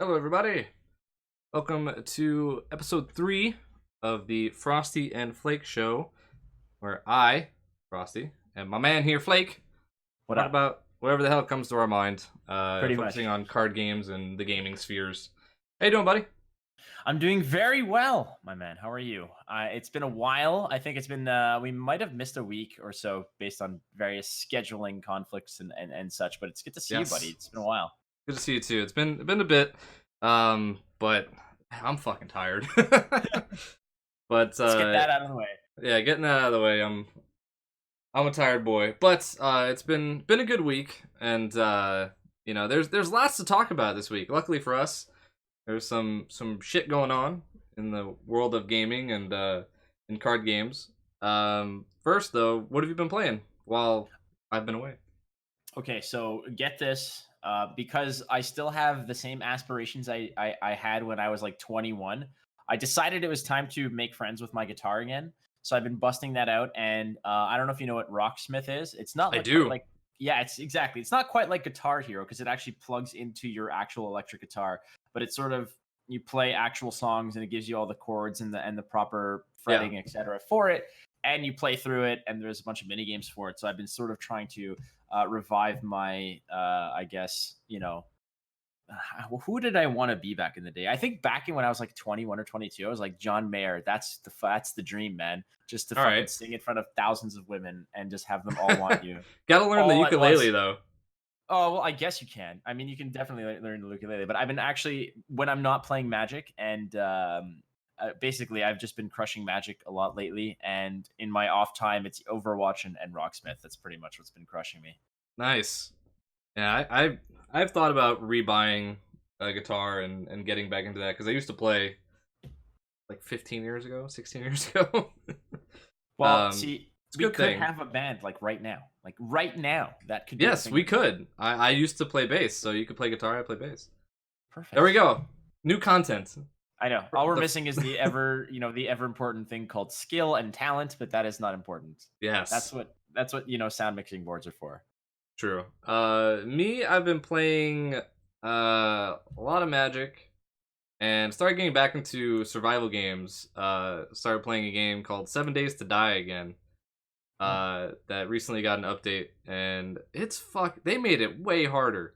Hello, everybody. Welcome to episode 3 of the Frostie and Flake show, where I, Frosty, and my man here, Flake, What talk up? about whatever the hell comes to our mind, Pretty much. focusing on card games and the gaming spheres. How you doing, buddy? I'm doing very well, my man. How are you? It's been a while. I think it's been, we might have missed a week or so based on various scheduling conflicts and such, but it's good to see you, buddy. Yes. It's been a while. Good to see you, too. It's been a bit, but I'm fucking tired. But, Let's get that out of the way. yeah, getting that out of the way, I'm a tired boy, but it's been a good week, and there's lots to talk about this week. Luckily for us, there's some shit going on in the world of gaming and in card games. First though, what have you been playing while I've been away? Okay, so get this. Because I still have the same aspirations I had when I was like 21, I decided it was time to make friends with my guitar again. So I've been busting that out, and I don't know if you know what Rocksmith is. It's not I like do. yeah, it's exactly. It's not quite like Guitar Hero because it actually plugs into your actual electric guitar, but it's sort of you play actual songs and it gives you all the chords and the proper fretting, etc. for it, and you play through it. And there's a bunch of mini games for it. So I've been sort of trying to revive my, I guess, who did I want to be back in the day? I think back in when I was like 21 or 22, I was like John Mayer. That's the dream, man. Just to All fucking right. sing in front of thousands of women and just have them all want you. Gotta learn the All at ukulele once. though. Oh, well, I guess you can. I mean, you can definitely learn the ukulele, but I've been actually, when I'm not playing Magic, and basically, I've just been crushing Magic a lot lately. And in my off time, it's Overwatch and Rocksmith. That's pretty much what's been crushing me. Nice. Yeah, I've thought about rebuying a guitar and getting back into that because I used to play like 15 years ago, 16 years ago. Well, see, it's a we good could thing. have a band like right now. Like right now, that could be a Yes, thing. we could. I used to play bass, so you could play guitar, I play bass. Perfect. There we go. New content. I know. All we're missing is the ever important thing called skill and talent, but that is not important. Yes. That's what sound mixing boards are for. True. I've been playing a lot of Magic and started getting back into survival games. Started playing a game called 7 Days to Die again. That recently got an update, and they made it way harder.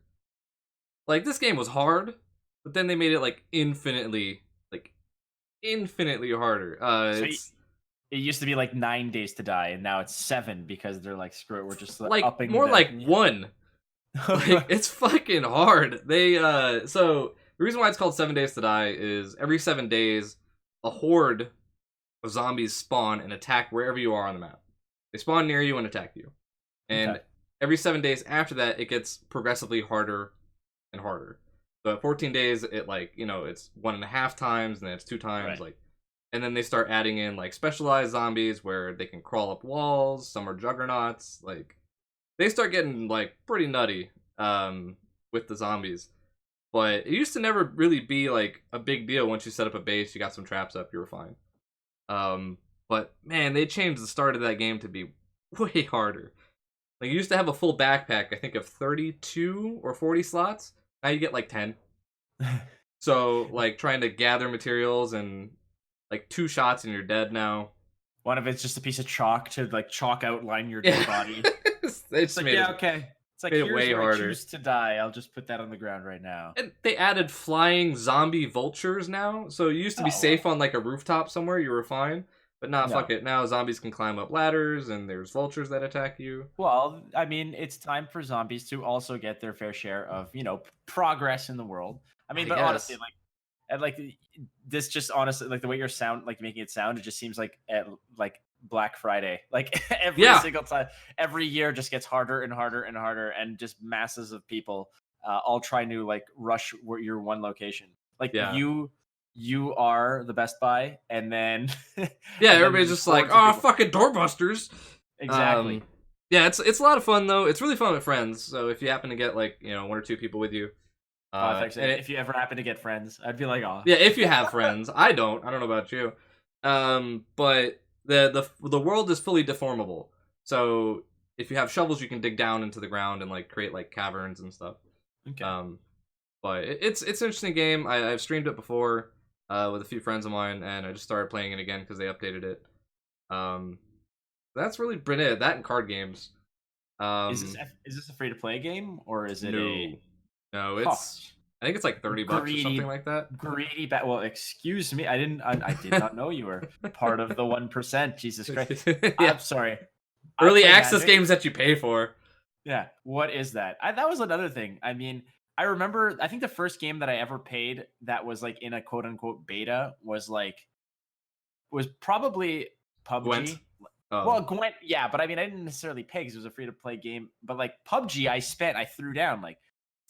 Like, this game was hard, but then they made it like infinitely harder. So it used to be like 9 days to die, and now it's 7 because they're like, screw it, we're just like upping more like 1. Like, it's fucking hard. So the reason why it's called 7 Days to Die is every 7 days a horde of zombies spawn and attack wherever you are on the map. They spawn near you and attack you. And Okay. every 7 days after that, it gets progressively harder and harder. So at 14 days, it's 1.5 times, and then it's 2 times, Right. and then they start adding in like specialized zombies where they can crawl up walls. Some are juggernauts. Like, they start getting like pretty nutty with the zombies. But it used to never really be like a big deal. Once you set up a base, you got some traps up, you were fine. But man, they changed the start of that game to be way harder. Like, you used to have a full backpack, I think of 32 or 40 slots. Now you get like 10. So like trying to gather materials and like 2 shots and you're dead now. One of it's just a piece of chalk to like chalk outline your dead body. It's like, made yeah, it, okay. It's like, made it here's way where I harder. choose to die. I'll just put that on the ground right now. And they added flying zombie vultures now. So you used to be safe on like a rooftop somewhere, you were fine. But nah, fuck it. Now zombies can climb up ladders and there's vultures that attack you. Well, I mean, it's time for zombies to also get their fair share of, progress in the world. I mean, but honestly, this just honestly, like the way you're making it sound, it just seems like like Black Friday. Like every single time, every year just gets harder and harder and harder, and just masses of people all trying to like rush your one location. Like you are the Best Buy, and then everybody's just like, oh, fucking doorbusters. Exactly. Yeah, it's a lot of fun though. It's really fun with friends. So if you happen to get like 1 or 2 people with you, if you ever happen to get friends, I'd be like, oh yeah, if you have friends. I don't know about you. But the world is fully deformable. So if you have shovels, you can dig down into the ground and like create like caverns and stuff. Okay. But it's an interesting game. I've streamed it before with a few friends of mine, and I just started playing it again because they updated it. Um, that's really been it. That and card games. Is this a free to play game or is it a? No, no, Huh, I think it's like $30 or something like that. Well, excuse me, I did not know you were part of the 1%. Jesus Christ, Yeah. I'm sorry. Early access games that you pay for. Yeah, what is that? That was another thing. I mean, I remember. I think the first game that I ever paid that was like in a quote unquote beta was probably PUBG. Gwent? Oh. Well, Gwent, yeah, but I mean, I didn't necessarily pay because it was a free to play game. But like PUBG, I threw down like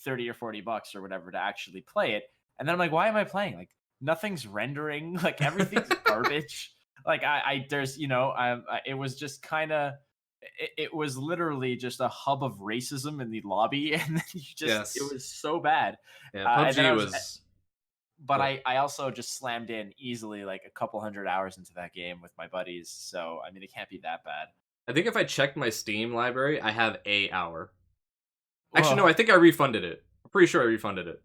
$30 or $40 or whatever to actually play it, and then I'm like, why am I playing? Like nothing's rendering, like everything's garbage. Like there's it was just kind of. It was literally just a hub of racism in the lobby, and then it was so bad. Yeah, PUBG was. But I also just slammed in easily like a couple hundred hours into that game with my buddies. So, I mean, it can't be that bad. I think if I checked my Steam library, I have a hour. Actually, no, I think I refunded it. I'm pretty sure I refunded it.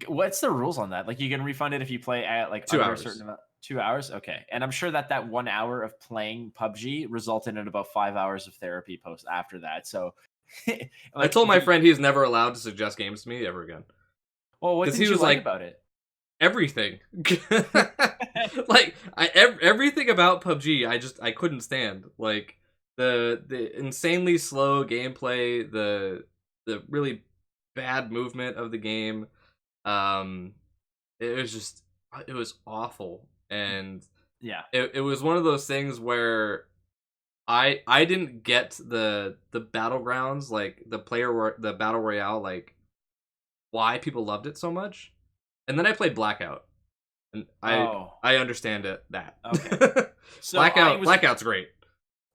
What's the rules on that? Like, you can refund it if you play at like 2 hours. A certain amount. 2 hours? Okay. And I'm sure that 1 hour of playing PUBG resulted in about 5 hours of therapy post after that. So, like, I told my friend he's never allowed to suggest games to me ever again. Well, what did you like about it? Everything. Like everything about PUBG I couldn't stand. Like the insanely slow gameplay, the really bad movement of the game. It was awful. And yeah, it was one of those things where I didn't get the battlegrounds, like the battle royale, like why people loved it so much. And then I played Blackout, and I understand that. Okay. So Blackout's great.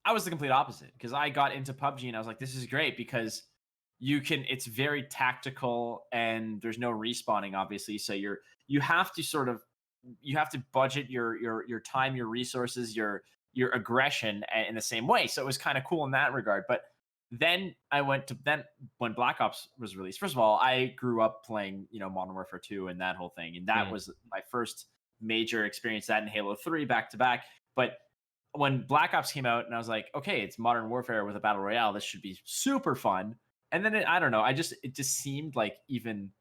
I was the complete opposite because I got into PUBG and I was like, this is great because it's very tactical and there's no respawning, obviously. So you have to budget your time, your resources, your aggression in the same way. So it was kind of cool in that regard. But then when Black Ops was released, first of all, I grew up playing, Modern Warfare 2 and that whole thing. And that was my first major experience, that in Halo 3 back to back. But when Black Ops came out and I was like, okay, it's Modern Warfare with a battle royale, this should be super fun. And then I don't know, it just seemed like even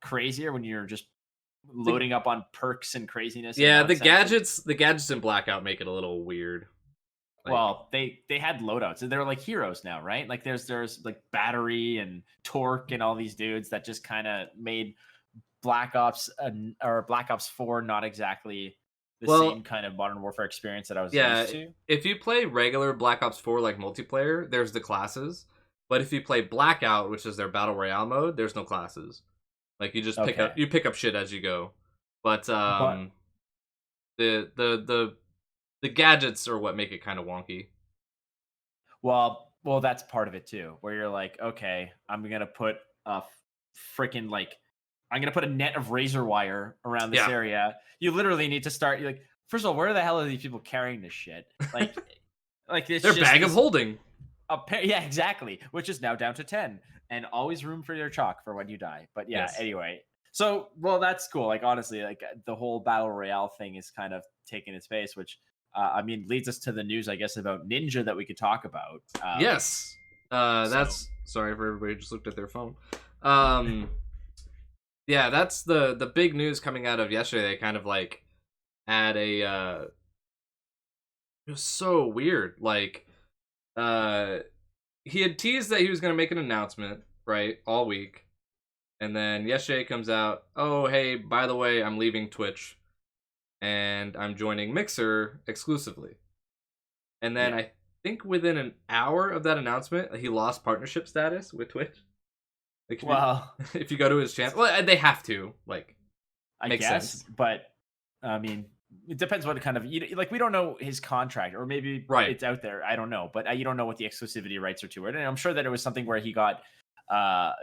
crazier when you're just loading up on perks and craziness. Yeah, the gadgets in Blackout make it a little weird. Well, they had loadouts and they're like heroes now, right? Like there's like Battery and Torque and all these dudes that just kind of made Black Ops or Black Ops 4 not exactly the same kind of Modern Warfare experience that I was used to. If you play regular Black Ops 4 like multiplayer, there's the classes. But if you play Blackout, which is their battle royale mode, there's no classes. Like you just pick up shit as you go. But the gadgets are what make it kind of wonky. Well, that's part of it too, where you're like, okay, I'm gonna put a net of razor wire around this area. You literally need to start. You're like, first of all, where the hell are these people carrying this shit? Like, it's their bag of holding. Yeah, exactly. Which is now down to 10, and always room for your chalk for when you die. But yeah, anyway. So, well, that's cool. Like, honestly, like the whole battle royale thing is kind of taking its pace, which. Leads us to the news, I guess, about Ninja that we could talk about. Yes. That's sorry for everybody who just looked at their phone. Yeah, that's the big news coming out of yesterday. They kind of like had it was so weird. Like, he had teased that he was going to make an announcement, right, all week. And then yesterday comes out, oh, hey, by the way, I'm leaving Twitch. And I'm joining Mixer exclusively. And then I think within an hour of that announcement, he lost partnership status with Twitch. Like, if you go to his channel, well, they have to. Like, I guess, sense. But I mean, it depends what kind of like. We don't know his contract, or maybe it's out there. I don't know, but you don't know what the exclusivity rights are to it. And I'm sure that it was something where he got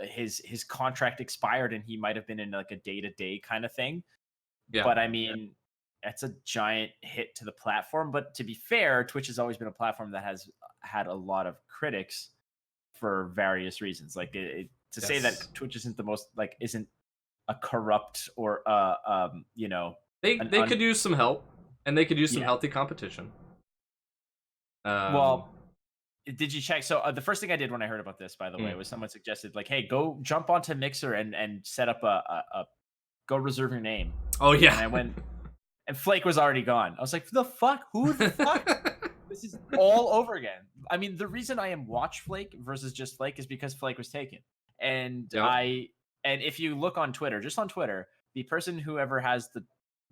his contract expired, and he might have been in like a day-to-day kind of thing. Yeah, but I mean. That's a giant hit to the platform. But to be fair, Twitch has always been a platform that has had a lot of critics for various reasons. Like to say that Twitch isn't the most isn't a corrupt or you know, They could use some help, and they could use some yeah. healthy competition. Well, did you check? So the first thing I did when I heard about this, by the way, was someone suggested like, "Hey, go jump onto Mixer and set up a go reserve your name." Oh yeah. And I went, and Flake was already gone. I was like, "The fuck? Who the fuck?" This is all over again. I mean, the reason I am WatchFlake versus just Flake is because Flake was taken, and Yep. and if you look on Twitter, just on Twitter, the person whoever has the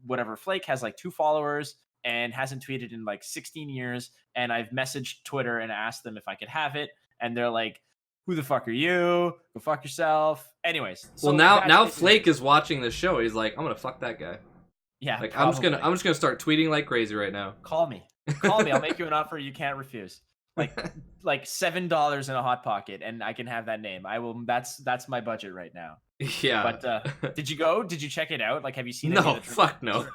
whatever Flake has like 2 followers and hasn't tweeted in like 16 years. And I've messaged Twitter and asked them if I could have it. And they're like, who the fuck are you? Go fuck yourself. Anyways. Well, So now Flake is watching this show. He's like, I'm gonna fuck that guy. Yeah. Like probably. I'm just gonna start tweeting like crazy right now. Call me. Call me. I'll make you an offer you can't refuse. Like $7 in a hot pocket, and I can have that name. I will. That's my budget right now. Yeah. But did you go? Did you check it out? Like, have you seen it? No, fuck no.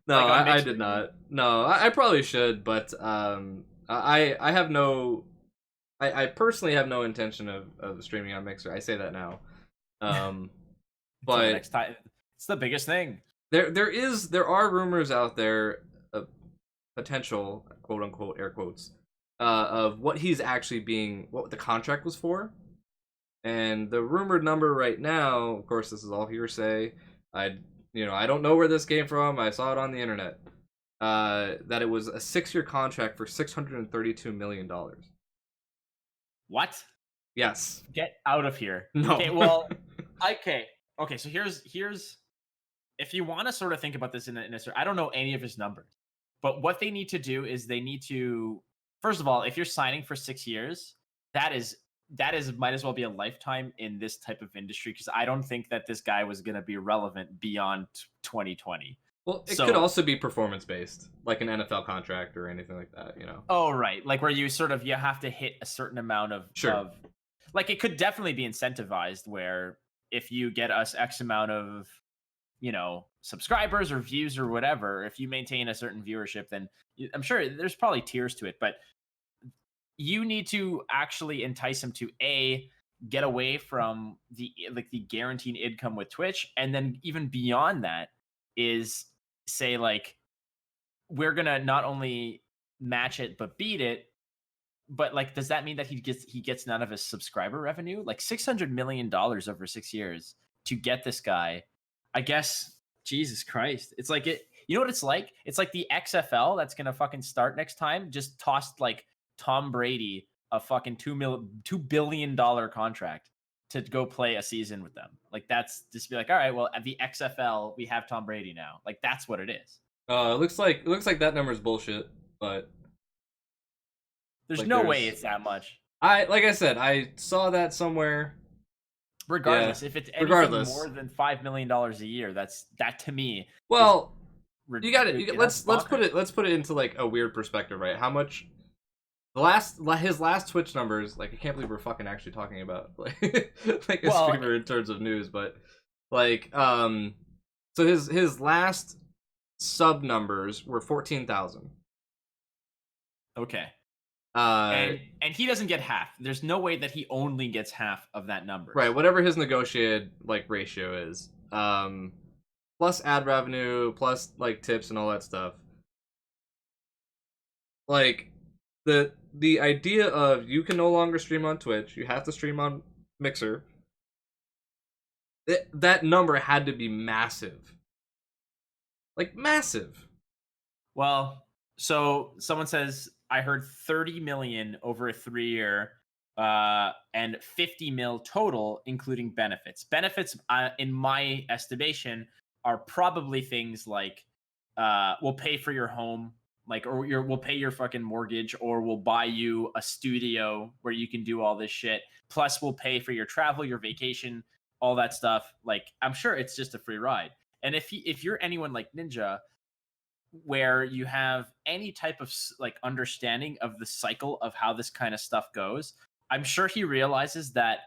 No, like I did not. No, I probably should, but I have no. I personally have no intention of streaming on Mixer. I say that now. But next time, it's the biggest thing. There are rumors out there of potential, quote unquote, air quotes, of what he's actually being, what the contract was for. And the rumored number right now, of course, this is all hearsay. I don't know where this came from. I saw it on the internet. That it was a 6-year contract for $632 million. What? Yes. Get out of here. No. Okay, well, okay. So here's if you want to sort of think about this in a I don't know any of his numbers, but what they need to do is they need to, first of all, if you're signing for 6 years, that is might as well be a lifetime in this type of industry, because I don't think that this guy was going to be relevant beyond 2020. Well, it could also be performance based, like an NFL contract or anything like that, you know. Oh, right. Like where you have to hit a certain amount of like, it could definitely be incentivized where if you get us X amount of, subscribers or views or whatever, if you maintain a certain viewership, then I'm sure there's probably tiers to it, but you need to actually entice him to get away from the guaranteed income with Twitch, and then even beyond that is say like, we're gonna not only match it but beat it. But like, does that mean that he gets none of his subscriber revenue? Like $600 million over 6 years to get this guy, I guess. Jesus Christ, it's like it. You know what it's like? It's like the XFL that's gonna fucking start next time. Just tossed like Tom Brady a fucking $2 billion contract to go play a season with them. Like, that's just be like, all right, well, at the XFL we have Tom Brady now. Like, that's what it is. It looks like that number is bullshit, but there's no way it's that much. Like I said, I saw that somewhere. Regardless, if it's anything more than $5 million a year, that to me. Well, you got it. Let's put it into like a weird perspective, right? How much his last Twitch numbers? Like, I can't believe we're fucking actually talking about like a streamer in terms of news, but like so his last sub numbers were 14,000. Okay. And he doesn't get half. There's no way that he only gets half of that number. Right, whatever his negotiated like ratio is. Plus ad revenue, plus like tips and all that stuff. Like the idea of you can no longer stream on Twitch, you have to stream on Mixer. That number had to be massive. Like, massive. Well, so someone says, I heard 30 million over a 3-year and 50 mil total, including benefits. Benefits, in my estimation, are probably things like we'll pay for your home, like, or we'll pay your fucking mortgage, or we'll buy you a studio where you can do all this shit. Plus, we'll pay for your travel, your vacation, all that stuff. Like, I'm sure it's just a free ride. And if you're anyone like Ninja, where you have any type of like understanding of the cycle of how this kind of stuff goes, I'm sure he realizes that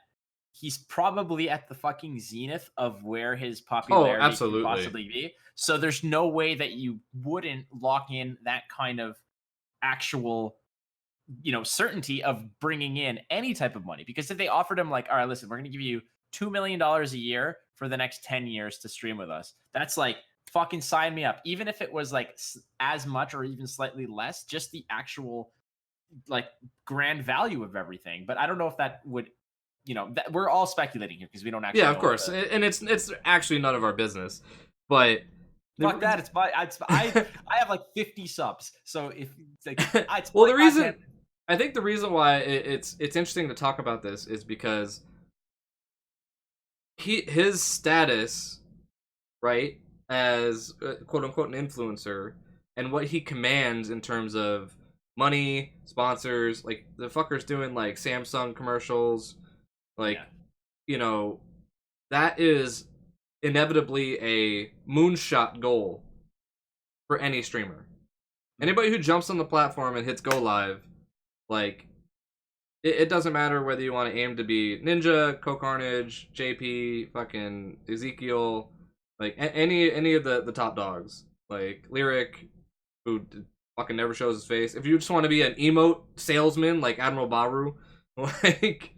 he's probably at the fucking zenith of where his popularity could possibly be. So there's no way that you wouldn't lock in that kind of actual, certainty of bringing in any type of money. Because if they offered him like, all right, listen, we're going to give you $2 million a year for the next 10 years to stream with us. That's like, fucking sign me up. Even if it was like as much or even slightly less, just the actual like grand value of everything. But I don't know if that would, that we're all speculating here because we don't actually Yeah, know of course. And it's actually none of our business. But fuck that. It's my I have like 50 subs. So if it's like it's well, the reason I think the reason why it's interesting to talk about this is because his status, right, as quote unquote an influencer, and what he commands in terms of money, sponsors, like the fucker's doing like Samsung commercials, like that is inevitably a moonshot goal for any streamer. Anybody who jumps on the platform and hits go live, like it doesn't matter whether you want to aim to be Ninja, Co-Carnage, JP, fucking Ezekiel, like any of the top dogs, like Lyric, who fucking never shows his face. If you just want to be an emote salesman like Admiral Baru, like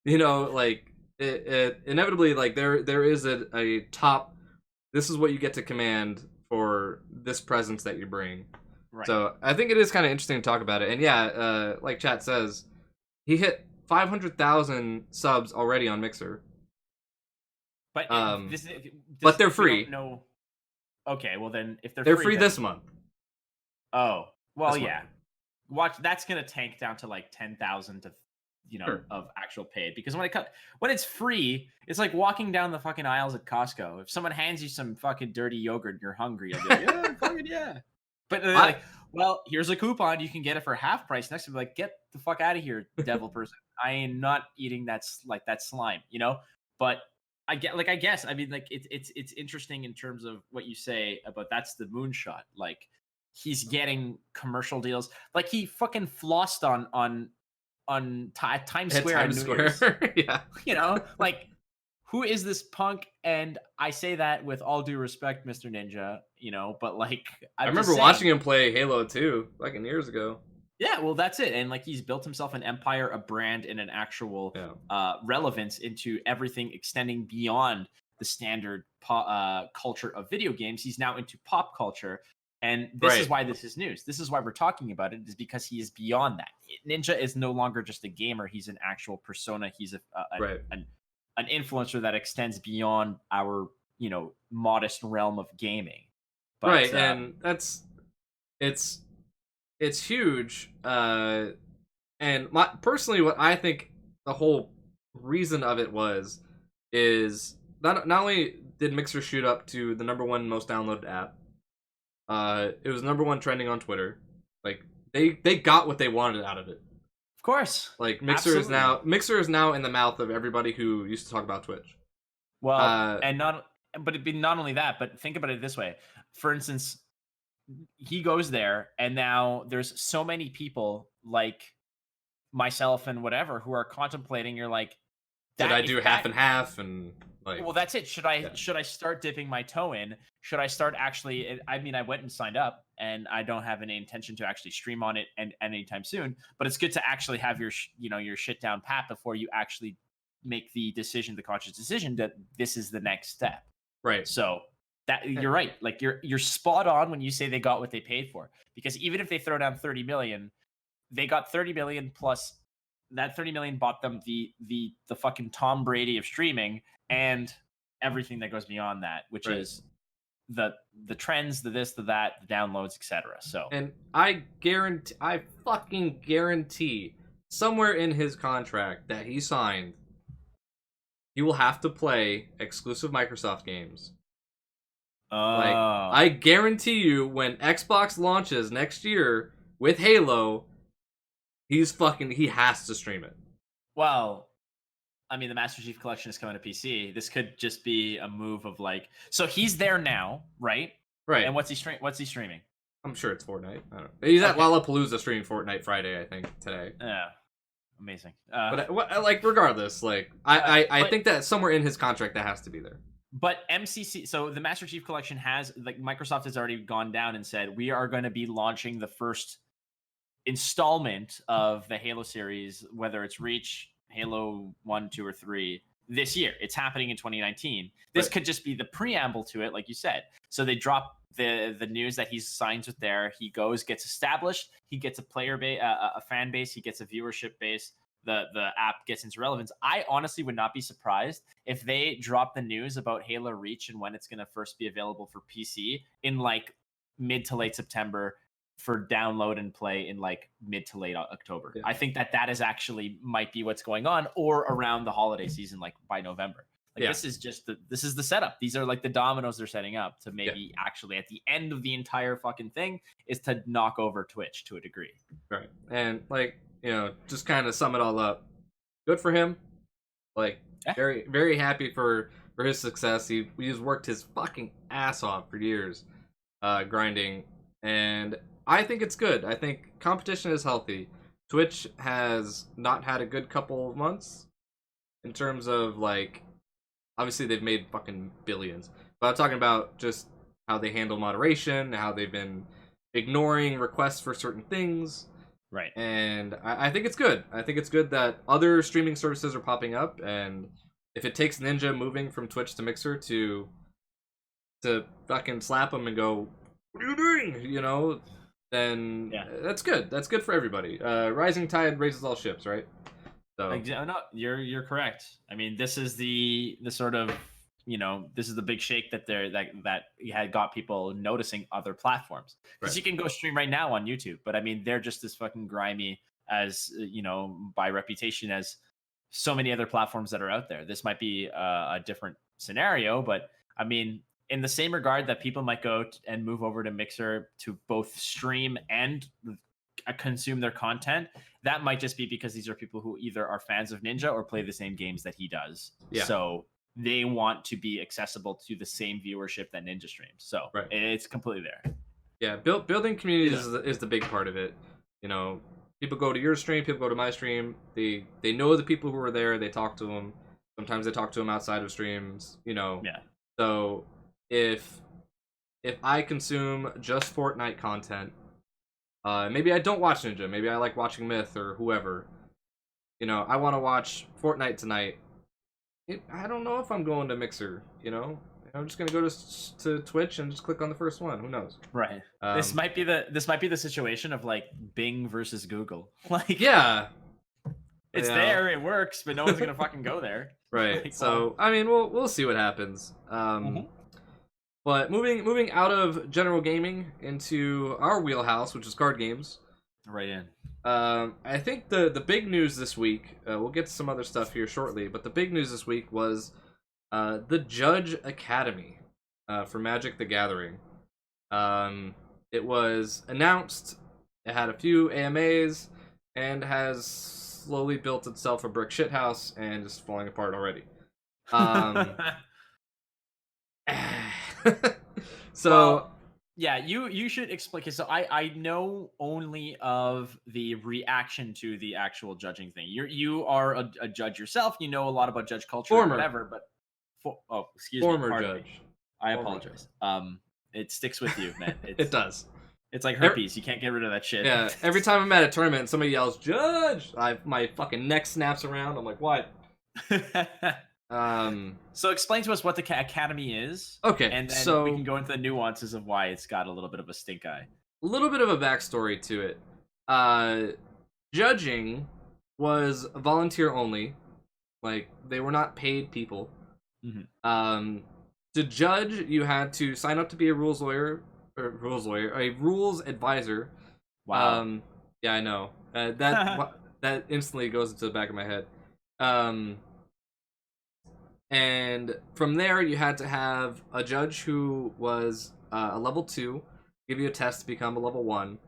like it inevitably, like there is a top. This is what you get to command for this presence that you bring. Right. So I think it is kind of interesting to talk about it. And yeah, like chat says, he hit 500,000 subs already on Mixer. But but they're free. No. Okay, well then, if they're free this month. Oh well, yeah. Watch, that's gonna tank down to like 10,000 to of actual paid, because when it's free, it's like walking down the fucking aisles at Costco. If someone hands you some fucking dirty yogurt and you're hungry, you'll be like, yeah, fucking yeah. But they're like, well, here's a coupon. You can get it for half price. Next time, like, get the fuck out of here, devil person. I am not eating that slime, But I guess, I mean, like, it's interesting in terms of what you say about that's the moonshot. Like, he's getting commercial deals. Like, he fucking flossed on Times Square on New Year's. Yeah. Like, who is this punk? And I say that with all due respect, Mr. Ninja, but like, I remember watching him play Halo 2 fucking years ago. Yeah, well, that's it. And like, he's built himself an empire, a brand, and an actual relevance into everything, extending beyond the standard culture of video games. He's now into pop culture. And this is why this is news. This is why we're talking about it, is because he is beyond that. Ninja is no longer just a gamer. He's an actual persona. He's an influencer that extends beyond our, modest realm of gaming. But, and it's huge. And personally, what I think the whole reason of it is not only did Mixer shoot up to the #1 most downloaded app, it was #1 trending on Twitter. Like, they got what they wanted out of it. Of course. Like, Mixer is now in the mouth of everybody who used to talk about Twitch. Well, but it'd be not only that, but think about it this way. For instance, he goes there, and now there's so many people like myself and whatever who are contemplating. You're like, did I do half and half? And like, well, that's it. Should I start dipping my toe in? Should I start actually? I mean, I went and signed up, and I don't have any intention to actually stream on it and anytime soon. But it's good to actually have your your shit down pat before you actually make the conscious decision that this is the next step. Right. So that you're right. Like, you're spot on when you say they got what they paid for, because even if they throw down 30 million, they got 30 million plus. That 30 million bought them the fucking Tom Brady of streaming and everything that goes beyond that, which is the trends, the this, the that, the downloads, etc. So, and I fucking guarantee somewhere in his contract that he signed, he will have to play exclusive Microsoft games. Like, I guarantee you, when Xbox launches next year with Halo, he has to stream it. Well, I mean, the Master Chief Collection is coming to PC. This could just be a move of like, so he's there now, right? Right. And what's he streaming? I'm sure it's Fortnite. I don't know. He's at Lollapalooza streaming Fortnite Friday, I think, today. Yeah. Amazing. But like, regardless, like, I think that somewhere in his contract that has to be there. But MCC, so the Master Chief Collection has, like, Microsoft has already gone down and said, we are going to be launching the first installment of the Halo series, whether it's Reach, Halo 1, 2, or 3, this year. It's happening in 2019. This could just be the preamble to it, like you said. So they drop the news that he's signed with there. He goes, gets established. He gets a player base, a fan base. He gets a viewership base. The app gets into relevance. I honestly would not be surprised if they drop the news about Halo Reach and when it's going to first be available for PC in like mid to late September for download and play in like mid to late October. Yeah. I think that is actually might be what's going on, or around the holiday season, like by November. Like this is just this is the setup. These are like the dominoes they're setting up to maybe actually at the end of the entire fucking thing is to knock over Twitch to a degree. Right. And like, you know, just kind of sum it all up. Good for him. Like very, very happy for his success. He's worked his fucking ass off for years, grinding, and I think it's good. I think competition is healthy. Twitch has not had a good couple of months in terms of like, obviously they've made fucking billions, but I'm talking about just how they handle moderation, how they've been ignoring requests for certain things. Right. And I think it's good. I think it's good that other streaming services are popping up, and if it takes Ninja moving from Twitch to Mixer to fucking slap them and go, what are you doing? You know, then that's good. That's good for everybody. Rising tide raises all ships, right? So no, you're correct. I mean, this is the sort of, you know, this is the big shake that had got people noticing other platforms, because you can go stream right now on YouTube, but I mean, they're just as fucking grimy as, you know, by reputation as so many other platforms that are out there. This might be a different scenario, but I mean, in the same regard that people might go and move over to Mixer to both stream and consume their content, that might just be because these are people who either are fans of Ninja or play the same games that he does. Yeah. So they want to be accessible to the same viewership that Ninja streams. So it's completely there. Yeah, building communities is the big part of it. You know, people go to your stream, people go to my stream. They know the people who are there. They talk to them. Sometimes they talk to them outside of streams. You know. Yeah. So if I consume just Fortnite content, maybe I don't watch Ninja. Maybe I like watching Myth or whoever. You know, I want to watch Fortnite tonight. I don't know if I'm going to Mixer. You know, I'm just gonna go to Twitch and just click on the first one. Who knows? Right. This might be the situation of like Bing versus Google. Like, yeah, it's there, it works, but no one's gonna fucking go there. Right. Like, so I mean, we'll see what happens. But moving out of general gaming into our wheelhouse, which is card games. Right in. I think the big news this week, we'll get to some other stuff here shortly, but the big news this week was the Judge Academy for Magic the Gathering. It was announced, it had a few AMAs, and has slowly built itself a brick shithouse and is falling apart already. So well, yeah, you should explain. So I know only of the reaction to the actual judging thing. You are a judge yourself. You know a lot about judge culture, or whatever. But excuse me, former judge. I apologize. It sticks with you, man. It does. It's like herpes. You can't get rid of that shit. Yeah. Every time I'm at a tournament and somebody yells "Judge," my fucking neck snaps around. I'm like, what? So explain to us what the Academy is. Okay, and then we can go into the nuances of why it's got a little bit of a stink eye. A little bit of a backstory to it. Judging was volunteer only. Like, they were not paid people. Mm-hmm. To judge, you had to sign up to be a rules advisor. Wow. Yeah, I know. That instantly goes into the back of my head. And from there, you had to have a judge who was a level 2, give you a test to become a level 1,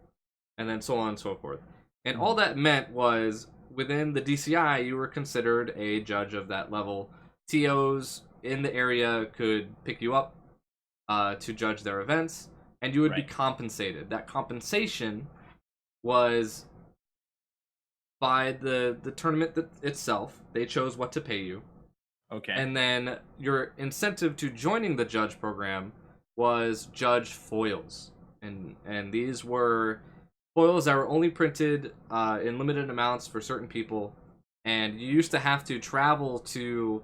and then so on and so forth. And all that meant was, within the DCI, you were considered a judge of that level. TOs in the area could pick you up to judge their events, and you would be compensated. That compensation was by the tournament itself. They chose what to pay you. Okay. And then your incentive to joining the judge program was judge foils. And these were foils that were only printed in limited amounts for certain people. And you used to have to travel to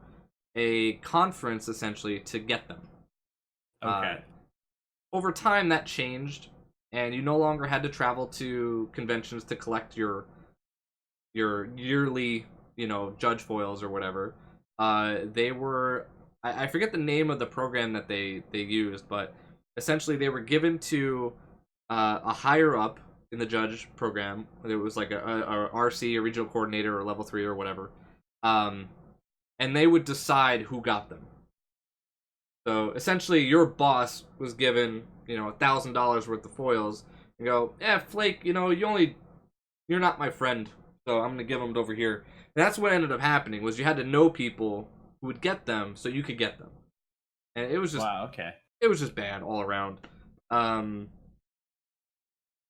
a conference essentially to get them. Okay. Over time, that changed, and you no longer had to travel to conventions to collect your yearly, judge foils or whatever. They were I forget the name of the program that they used, but essentially they were given to a higher up in the judge program. It was like a RC, a regional coordinator, or level 3 or whatever, and they would decide who got them. So essentially, your boss was given $1,000 worth of foils and go, yeah, Flake, you're not my friend, so I'm gonna give them over here. And that's what ended up happening was you had to know people who would get them so you could get them, and it was just wow. Okay. It was just bad all around.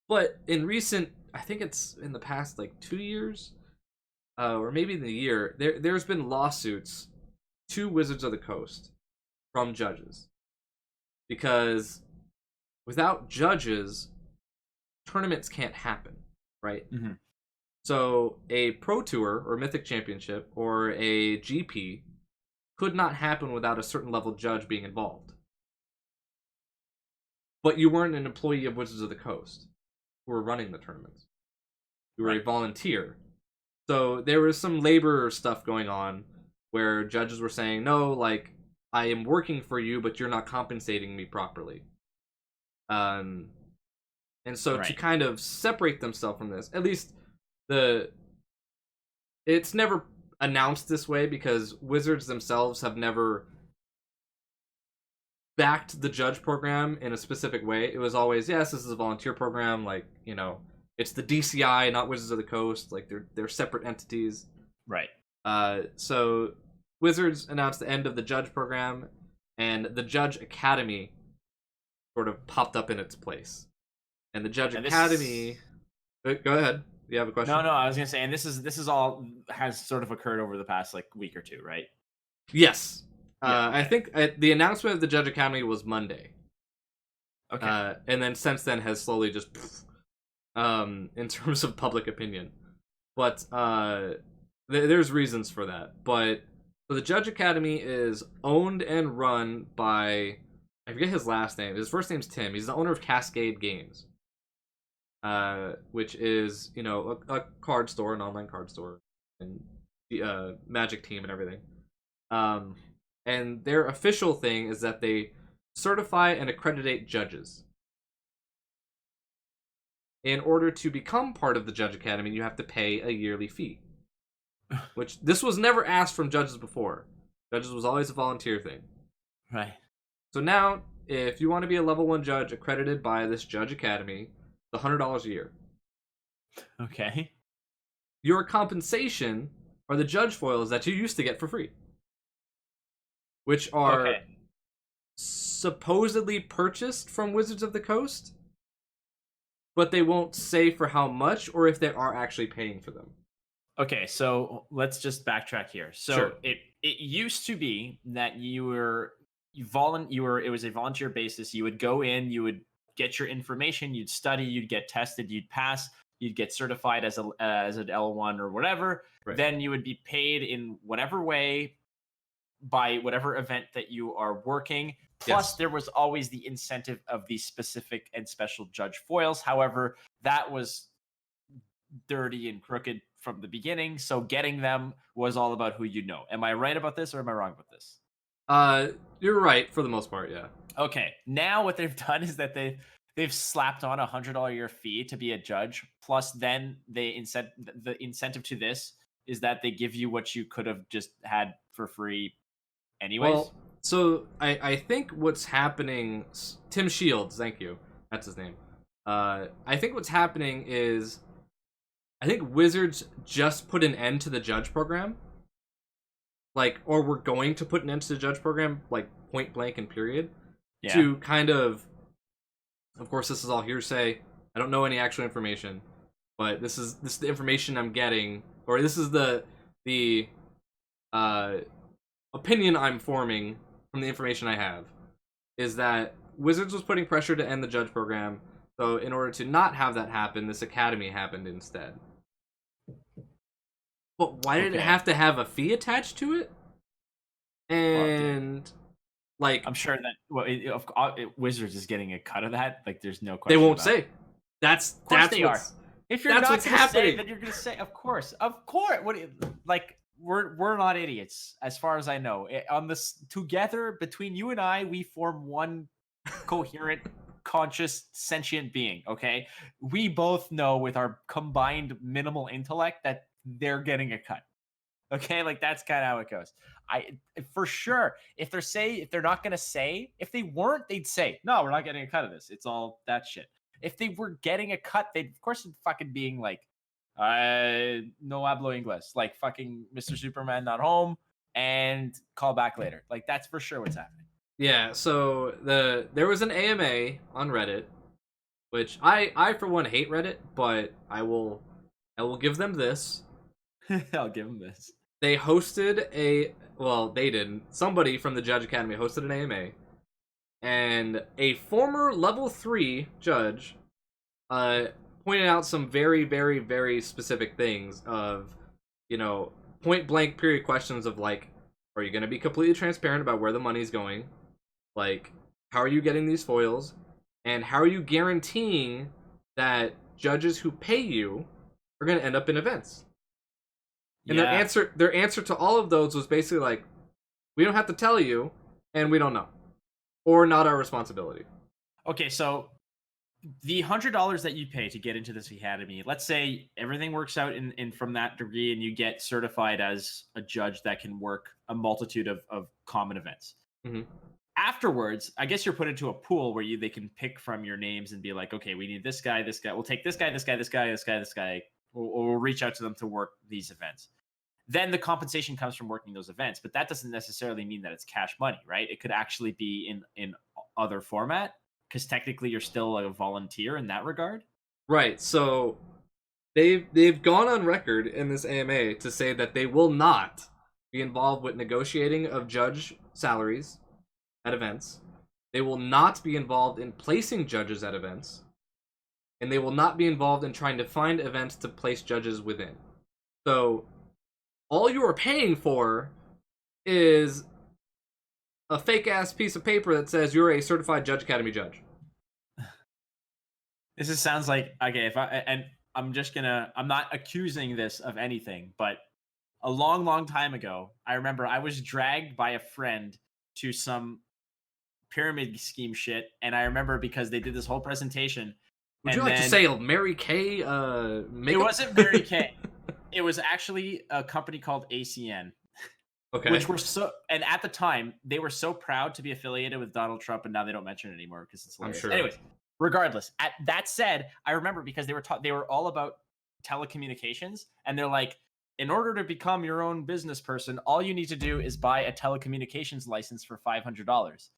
But in recent, I think it's in the past like 2 years, or maybe in the year, there's been lawsuits to Wizards of the Coast from judges because without judges, tournaments can't happen, right? Mm-hmm. So a Pro Tour or Mythic Championship or a GP could not happen without a certain level judge being involved. But you weren't an employee of Wizards of the Coast who were running the tournaments. You were a volunteer. So there was some labor stuff going on where judges were saying, no, like, I am working for you, but you're not compensating me properly. And so to kind of separate themselves from this, at least it's never announced this way because Wizards themselves have never backed the judge program in a specific way. It was always, yes, this is a volunteer program, like, it's the DCI, not Wizards of the Coast, like they're separate entities. Right. So Wizards announced the end of the judge program, and the Judge Academy sort of popped up in its place. And the Judge Academy... Go ahead. You have a question? No, I was gonna say, and this is all has sort of occurred over the past like week or two, right? Yes. Yeah, okay. I think the announcement of the Judge Academy was Monday. Okay. And then since then has slowly just in terms of public opinion. But there's reasons for that. But so the Judge Academy is owned and run by, I forget his last name. His first name's Tim. He's the owner of Cascade Games. Which is, a card store, an online card store, and the Magic team and everything. And their official thing is that they certify and accreditate judges. In order to become part of the Judge Academy, you have to pay a yearly fee. Which, this was never asked from judges before. Judges was always a volunteer thing. Right. So now, if you want to be a level 1 judge accredited by this Judge Academy, it's $100 a year. Okay. Your compensation are the judge foils that you used to get for free. Which are supposedly purchased from Wizards of the Coast, but they won't say for how much or if they are actually paying for them. Okay, so let's just backtrack here. So sure. it used to be that it was a volunteer basis. You would go in, you would get your information, you'd study, you'd get tested, you'd pass, you'd get certified as an L1 or whatever. Right. Then you would be paid in whatever way by whatever event that you are working. Plus, there was always the incentive of the specific and special judge foils. However, that was dirty and crooked from the beginning. So getting them was all about who you know. Am I right about this or am I wrong about this? You're right for the most part, yeah. Okay. Now what they've done is that they've slapped on $100 a year fee to be a judge. Plus, then the incentive to this is that they give you what you could have just had for free anyways. Well, so I think what's happening, Tim Shields, thank you, that's his name. I think what's happening is, I think Wizards just put an end to the judge program, or we're going to put an end to the judge program, point blank and period, to kind of course this is all hearsay. I don't know any actual information, but this is the information I'm getting, or this is the opinion I'm forming from the information I have, is that Wizards was putting pressure to end the judge program, so in order to not have that happen, this academy happened instead. But why did it have to have a fee attached to it? And like, I'm sure that Wizards is getting a cut of that. Like, there's no they question. won't say. That's they are. If you're not going to say, then you're going to say, of course. What? Like, we're not idiots, as far as I know. On this, together between you and I, we form one coherent, conscious, sentient being. Okay, we both know with our combined minimal intellect that they're getting a cut. Okay, like that's kind of how it goes. For sure, if they're not gonna say, if they weren't, they'd say, no, we're not getting a cut of this. It's all that shit. If they were getting a cut, they'd of course fucking being like, no hablo inglés, like fucking Mr. Superman not home, and call back later. Like that's for sure what's happening. Yeah. So there was an AMA on Reddit, which I for one hate Reddit, but I will give them this. I'll give them this. They hosted they didn't. Somebody from the Judge Academy hosted an AMA, and a former level 3 judge pointed out some very, very, very specific things of, point blank period questions of like, are you going to be completely transparent about where the money's going? Like, how are you getting these foils? And how are you guaranteeing that judges who pay you are going to end up in events? And their answer to all of those was basically like, we don't have to tell you, and we don't know, or not our responsibility. Okay, so the $100 that you pay to get into this academy, let's say everything works out in from that degree, and you get certified as a judge that can work a multitude of common events. Mm-hmm. Afterwards, I guess you're put into a pool where they can pick from your names and be like, okay, we need this guy. We'll take this guy, this guy, this guy, this guy, this guy. We'll reach out to them to work these events. Then the compensation comes from working those events, but that doesn't necessarily mean that it's cash money, right? It could actually be in other format, because technically you're still a volunteer in that regard. Right. So they've gone on record in this AMA to say that they will not be involved with negotiating of judge salaries at events. They will not be involved in placing judges at events. And they will not be involved in trying to find events to place judges within. So all you are paying for is a fake-ass piece of paper that says you're a certified Judge Academy judge. This just sounds like, okay, I'm not accusing this of anything, but a long, long time ago, I remember I was dragged by a friend to some pyramid scheme shit, and I remember because they did this whole presentation. Would you like to say Mary Kay? It wasn't Mary Kay. It was actually a company called ACN. Okay. Which were and at the time, they were so proud to be affiliated with Donald Trump, and now they don't mention it anymore because it's hilarious. I'm sure. Anyways, regardless, that said, I remember because they were all about telecommunications, and they're like, in order to become your own business person, all you need to do is buy a telecommunications license for $500.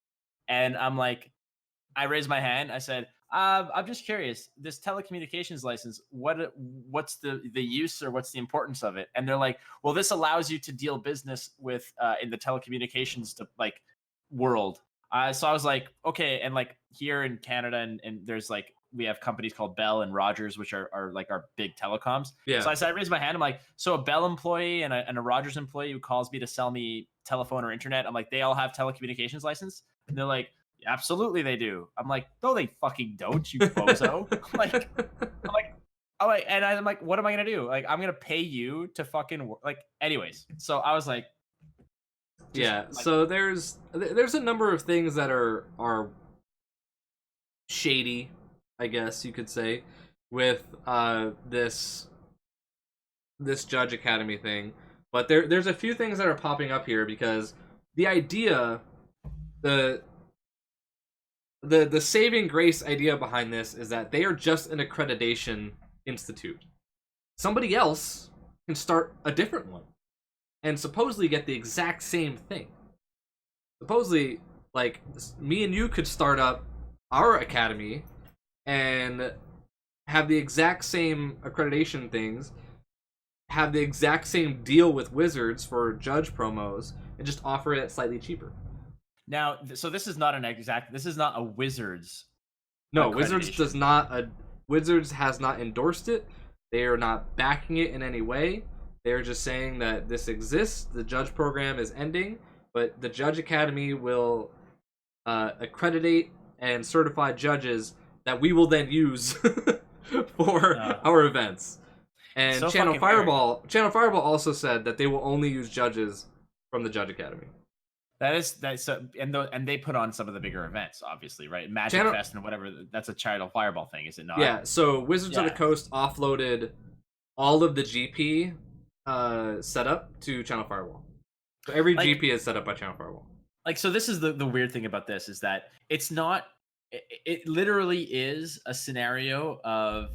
And I'm like, I raised my hand. I said, I'm just curious, this telecommunications license, what's the use, or what's the importance of it? And they're like, well, this allows you to deal business with in the telecommunications world. So I was like, okay. And like here in Canada, and there's like, we have companies called Bell and Rogers, which are like our big telecoms. Yeah. So I raised my hand. I'm like, so a Bell employee and a Rogers employee who calls me to sell me telephone or internet, I'm like, they all have telecommunications license? And they're like, absolutely they do. I'm like, no, they fucking don't, you bozo. I'm like, what am I gonna do? Like, I'm gonna pay you to fucking work. Like, anyways. So I was like, yeah. So there's a number of things that are shady, I guess you could say, with this Judge Academy thing. But there's a few things that are popping up here, because the idea, the saving grace idea behind this is that they are just an accreditation institute. Somebody else can start a different one and supposedly get the exact same thing. Supposedly, like, me and you could start up our academy and have the exact same accreditation things, have the exact same deal with Wizards for judge promos, and just offer it slightly cheaper. Now, so this is not this is not a Wizards. No, Wizards has not endorsed it. They are not backing it in any way. They're just saying that this exists. The judge program is ending, but the Judge Academy will accreditate and certify judges that we will then use for our events. And So Channel Fireball also said that they will only use judges from the Judge Academy. That's so, and they put on some of the bigger events, obviously, right? Magic Fest and whatever. That's a Channel Fireball thing, is it not? Yeah. So Wizards of the Coast offloaded all of the GP setup to Channel Fireball. So every GP is set up by Channel Fireball. Like, so this is the weird thing about this is that it's not. It literally is a scenario of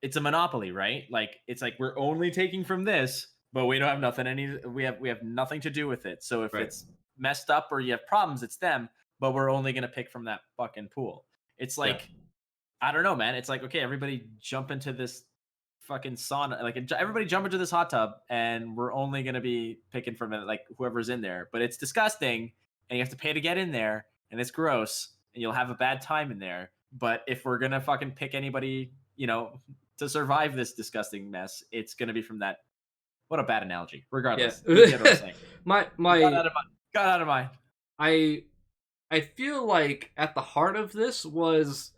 it's a monopoly, right? Like it's like we're only taking from this, but we don't have nothing. We have nothing to do with it. So if it's messed up or you have problems, it's them. But we're only gonna pick from that fucking pool. It's like I don't know, man. It's like okay, everybody jump into this fucking sauna. Like everybody jump into this hot tub, and we're only gonna be picking from it, like whoever's in there. But it's disgusting, and you have to pay to get in there, and it's gross, and you'll have a bad time in there. But if we're gonna fucking pick anybody, to survive this disgusting mess, it's gonna be from that. What a bad analogy. Regardless, my got out of mind. I feel like at the heart of this was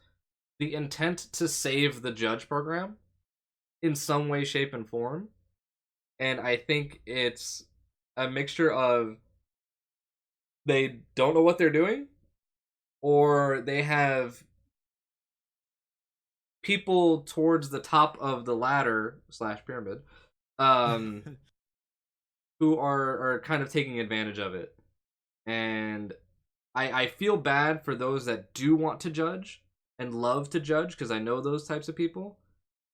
the intent to save the judge program in some way, shape, and form, and I think it's a mixture of they don't know what they're doing, or they have people towards the top of the ladder / pyramid who are kind of taking advantage of it. And I feel bad for those that do want to judge and love to judge, because I know those types of people.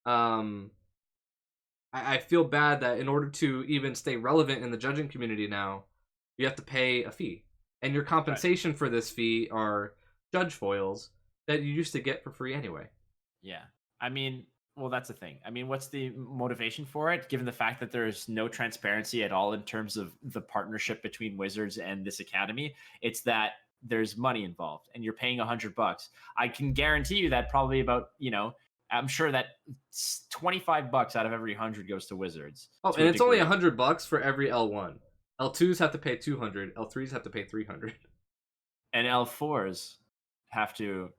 I feel bad that in order to even stay relevant in the judging community now, you have to pay a fee. And your compensation for this fee are judge foils that you used to get for free anyway. Yeah. I mean, well, that's the thing. I mean, what's the motivation for it, given the fact that there's no transparency at all in terms of the partnership between Wizards and this academy? It's that there's money involved, and you're paying $100. I can guarantee you that probably about, I'm sure that $25 out of every 100 goes to Wizards. Oh, and it's only $100 for every L1. L2s have to pay 200. L3s have to pay 300. And L4s have to,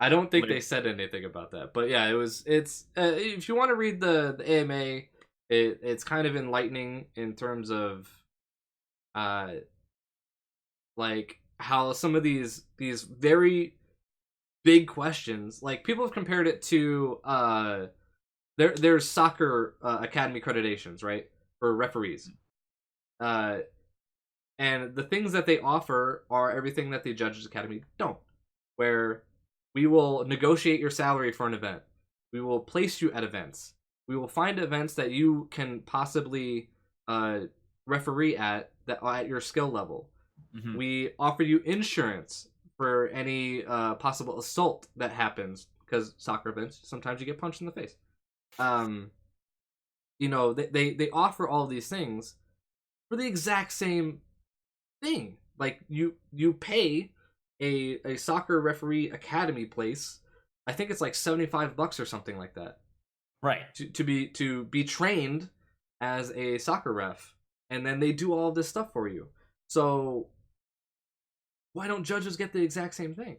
I don't think they said anything about that, but yeah, it's if you want to read the AMA, it's kind of enlightening in terms of like how some of these very big questions, like people have compared it to there's soccer academy accreditations, right, for referees, and the things that they offer are everything that the Judges Academy don't, where we will negotiate your salary for an event. We will place you at events. We will find events that you can possibly referee at your skill level. Mm-hmm. We offer you insurance for any possible assault that happens, because soccer events, sometimes you get punched in the face. They offer all these things for the exact same thing. Like you pay a soccer referee academy place, I think it's like $75 or something like that, right, to be trained as a soccer ref, and then they do all of this stuff for you. So why don't judges get the exact same thing?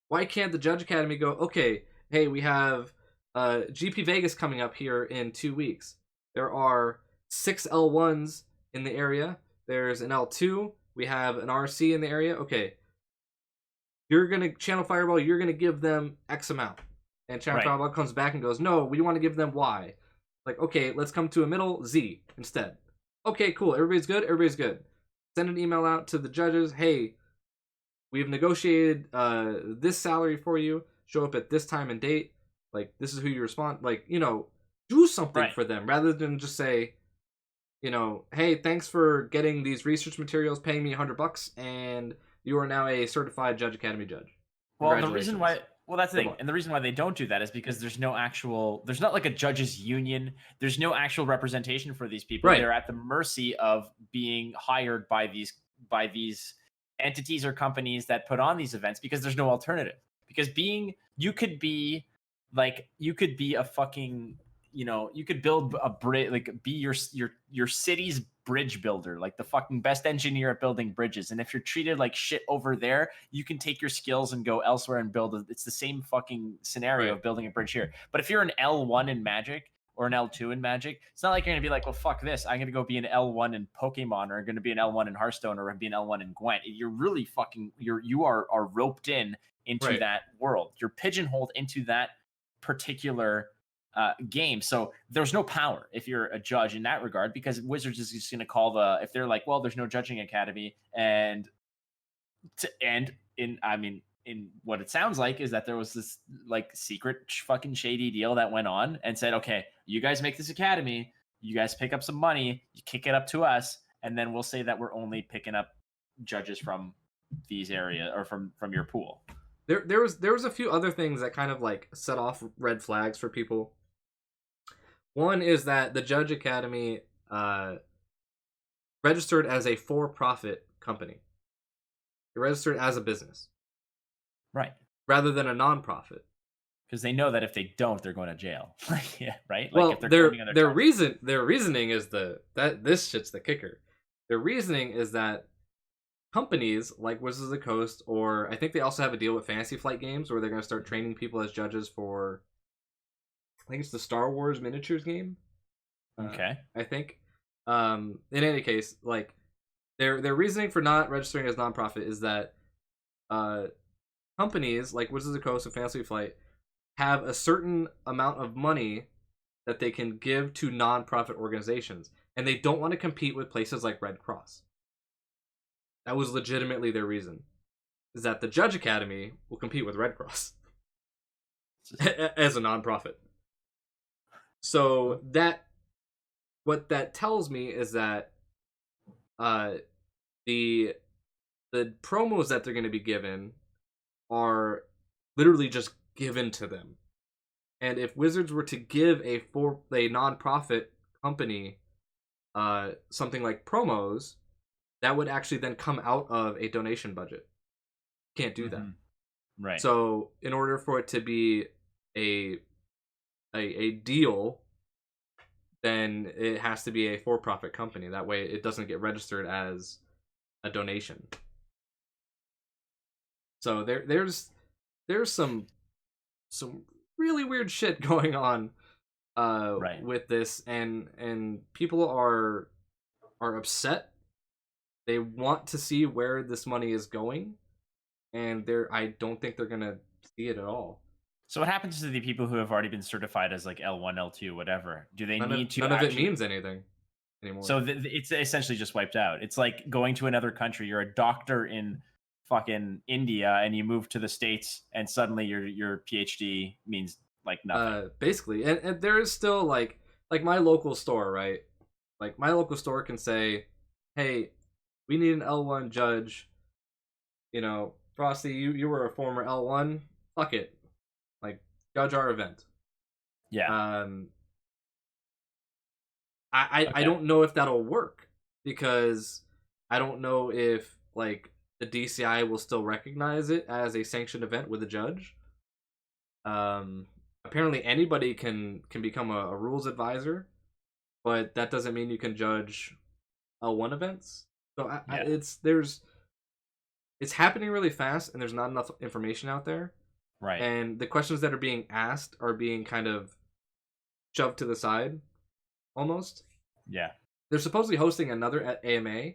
Why can't the Judge Academy go, okay, hey, we have GP Vegas coming up here in 2 weeks. There are 6 L1s in the area. There's an L2. We have an RC in the area. Okay, you're going to Channel Fireball, you're going to give them X amount. And Channel Fireball comes back and goes, no, we want to give them Y. Like, okay, let's come to a middle, Z instead. Okay, cool. Everybody's good? Everybody's good. Send an email out to the judges. Hey, we've negotiated this salary for you. Show up at this time and date. Like, this is who you respond. Like, do something for them rather than just say, hey, thanks for getting these research materials, paying me $100, and you are now a certified Judge Academy judge. Well, the reason why, that's the thing, and the reason why they don't do that is because there's not like a judges union. There's no actual representation for these people. Right. They're at the mercy of being hired by these entities or companies that put on these events, because there's no alternative. Because you could be a fucking, you could build a bridge, like be your city's bridge builder, like the fucking best engineer at building bridges. And if you're treated like shit over there, you can take your skills and go elsewhere and build it's the same fucking scenario of building a bridge here. But if you're an L1 in Magic or an L2 in Magic, it's not like you're gonna be like, well, fuck this, I'm gonna go be an L1 in Pokemon, or gonna be an L1 in Hearthstone, or be an L1 in Gwent. You're really fucking you are roped into that world. You're pigeonholed into that particular game. So there's no power if you're a judge in that regard, because Wizards is just going to call if they're like, well, there's no judging academy, and in what it sounds like is that there was this like secret fucking shady deal that went on, and said, okay, you guys make this academy, you guys pick up some money, you kick it up to us, and then we'll say that we're only picking up judges from these areas, or from your pool. There was a few other things that kind of like set off red flags for people. One is that the Judge Academy registered as a for-profit company. It registered as a business, right, rather than a non-profit. Because they know that if they don't, they're going to jail. Yeah, right. Well, like if their reasoning is that this shit's the kicker. Their reasoning is that companies like Wizards of the Coast, or I think they also have a deal with Frostie Flake games, where they're going to start training people as judges for, I think it's the Star Wars miniatures game. Okay. I think. In any case, like their reasoning for not registering as nonprofit is that companies like Wizards of the Coast and Frostie Flake have a certain amount of money that they can give to nonprofit organizations, and they don't want to compete with places like Red Cross. That was legitimately their reason, is that the Judge Academy will compete with Red Cross as a nonprofit. So what that tells me is that the promos that they're going to be given are literally just given to them. And if Wizards were to give a nonprofit company something like promos, that would actually then come out of a donation budget. Can't do that. Right. So in order for it to be a deal, then it has to be a for-profit company. That way it doesn't get registered as a donation. So there's some really weird shit going on with this, and people are upset. They want to see where this money is going, and I don't think they're gonna see it at all. So what happens to the people who have already been certified as like L1, L2, whatever? Do they none need to? None of it means anything anymore. So it's essentially just wiped out. It's like going to another country. You're a doctor in fucking India, and you move to the States, and suddenly your PhD means like nothing. Basically, and there is still like my local store, right? Like my local store can say, hey, we need an L1 judge. You know, Frosty, you were a former L1. Fuck it. Like, judge our event. Yeah. I don't know if that'll work, because I don't know if like the DCI will still recognize it as a sanctioned event with a judge. Apparently anybody can become a rules advisor, but that doesn't mean you can judge L1 events. So it's happening really fast, and there's not enough information out there. Right. And the questions that are being asked are being kind of shoved to the side, almost. Yeah. They're supposedly hosting another AMA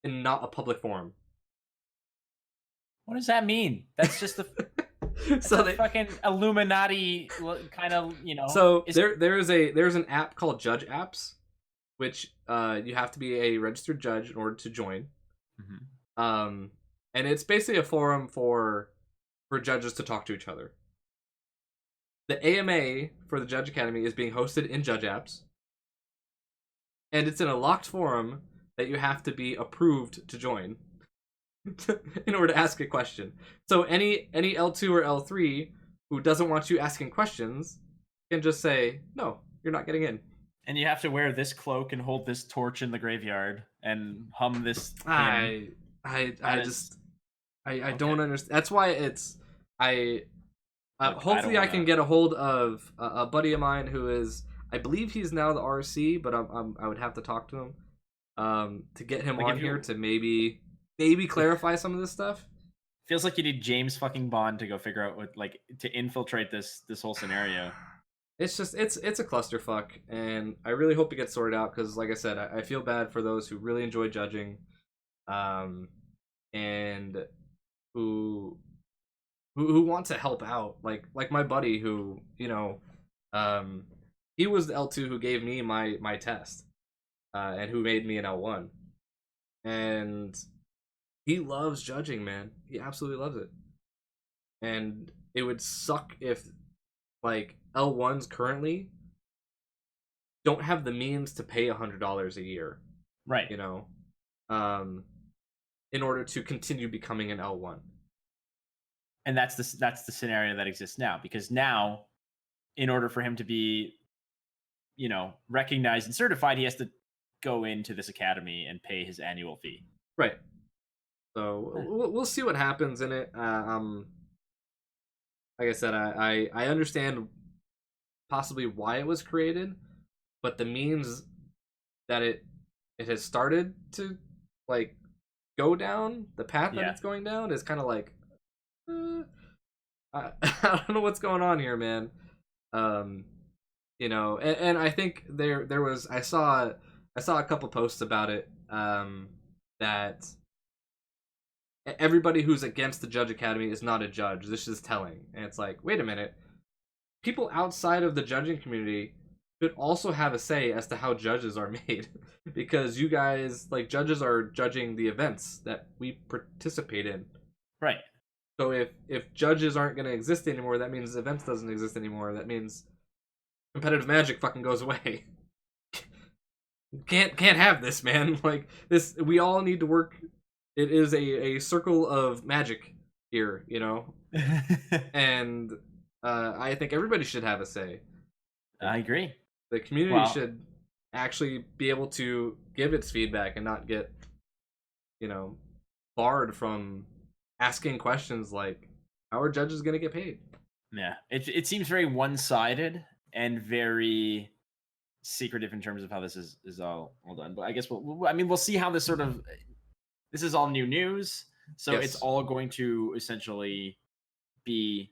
in not a public forum. What does that mean? That's just fucking Illuminati kind of, you know. So there's an app called Judge Apps, which you have to be a registered judge in order to join. Mm-hmm. And it's basically a forum for judges to talk to each other. The AMA for the Judge Academy is being hosted in Judge Apps, and it's in a locked forum that you have to be approved to join in order to ask a question. So any L2 or L3 who doesn't want you asking questions can just say, no, you're not getting in. And you have to wear this cloak and hold this torch in the graveyard and hum this hymn. I don't understand. That's why hopefully I can get a hold of a buddy of mine who is, I believe he's now the RC, but I would have to talk to him. to get him Like, on here to maybe clarify some of this stuff. Feels like you need James fucking Bond to go figure out what, like, to infiltrate this whole scenario. It's just it's a clusterfuck, and I really hope it gets sorted out because, like I said, I feel bad for those who really enjoy judging, and who want to help out, like my buddy who, you know, he was the L2 who gave me my test, and who made me an L1, and he loves judging, man. He absolutely loves it, and it would suck if, like, L1s currently don't have the means to pay $100 a year, right? You know, in order to continue becoming an L1. And that's the scenario that exists now, because now, in order for him to be, you know, recognized and certified, he has to go into this academy and pay his annual fee. Right. So we'll see what happens in it. Like I said, I understand possibly why it was created, but the means that it has started to, like, go down the path that it's going down is kind of like, I don't know what's going on here, man. You know, and I think there was, I saw a couple posts about it, that everybody who's against the Judge Academy is not a judge. This is telling. And it's like, wait a minute. People outside of the judging community should also have a say as to how judges are made. Because you guys, like, judges are judging the events that we participate in. Right. So if judges aren't going to exist anymore, that means events doesn't exist anymore. That means competitive Magic fucking goes away. Can't have this, man. Like, this, we all need to work. It is a circle of magic here, you know? And I think everybody should have a say. I agree. The community should actually be able to give its feedback and not get, you know, barred from asking questions like, how are judges going to get paid? Yeah, it seems very one-sided and very secretive in terms of how this is all done. But I guess we'll see how this sort of, this is all new news, so it's all going to essentially be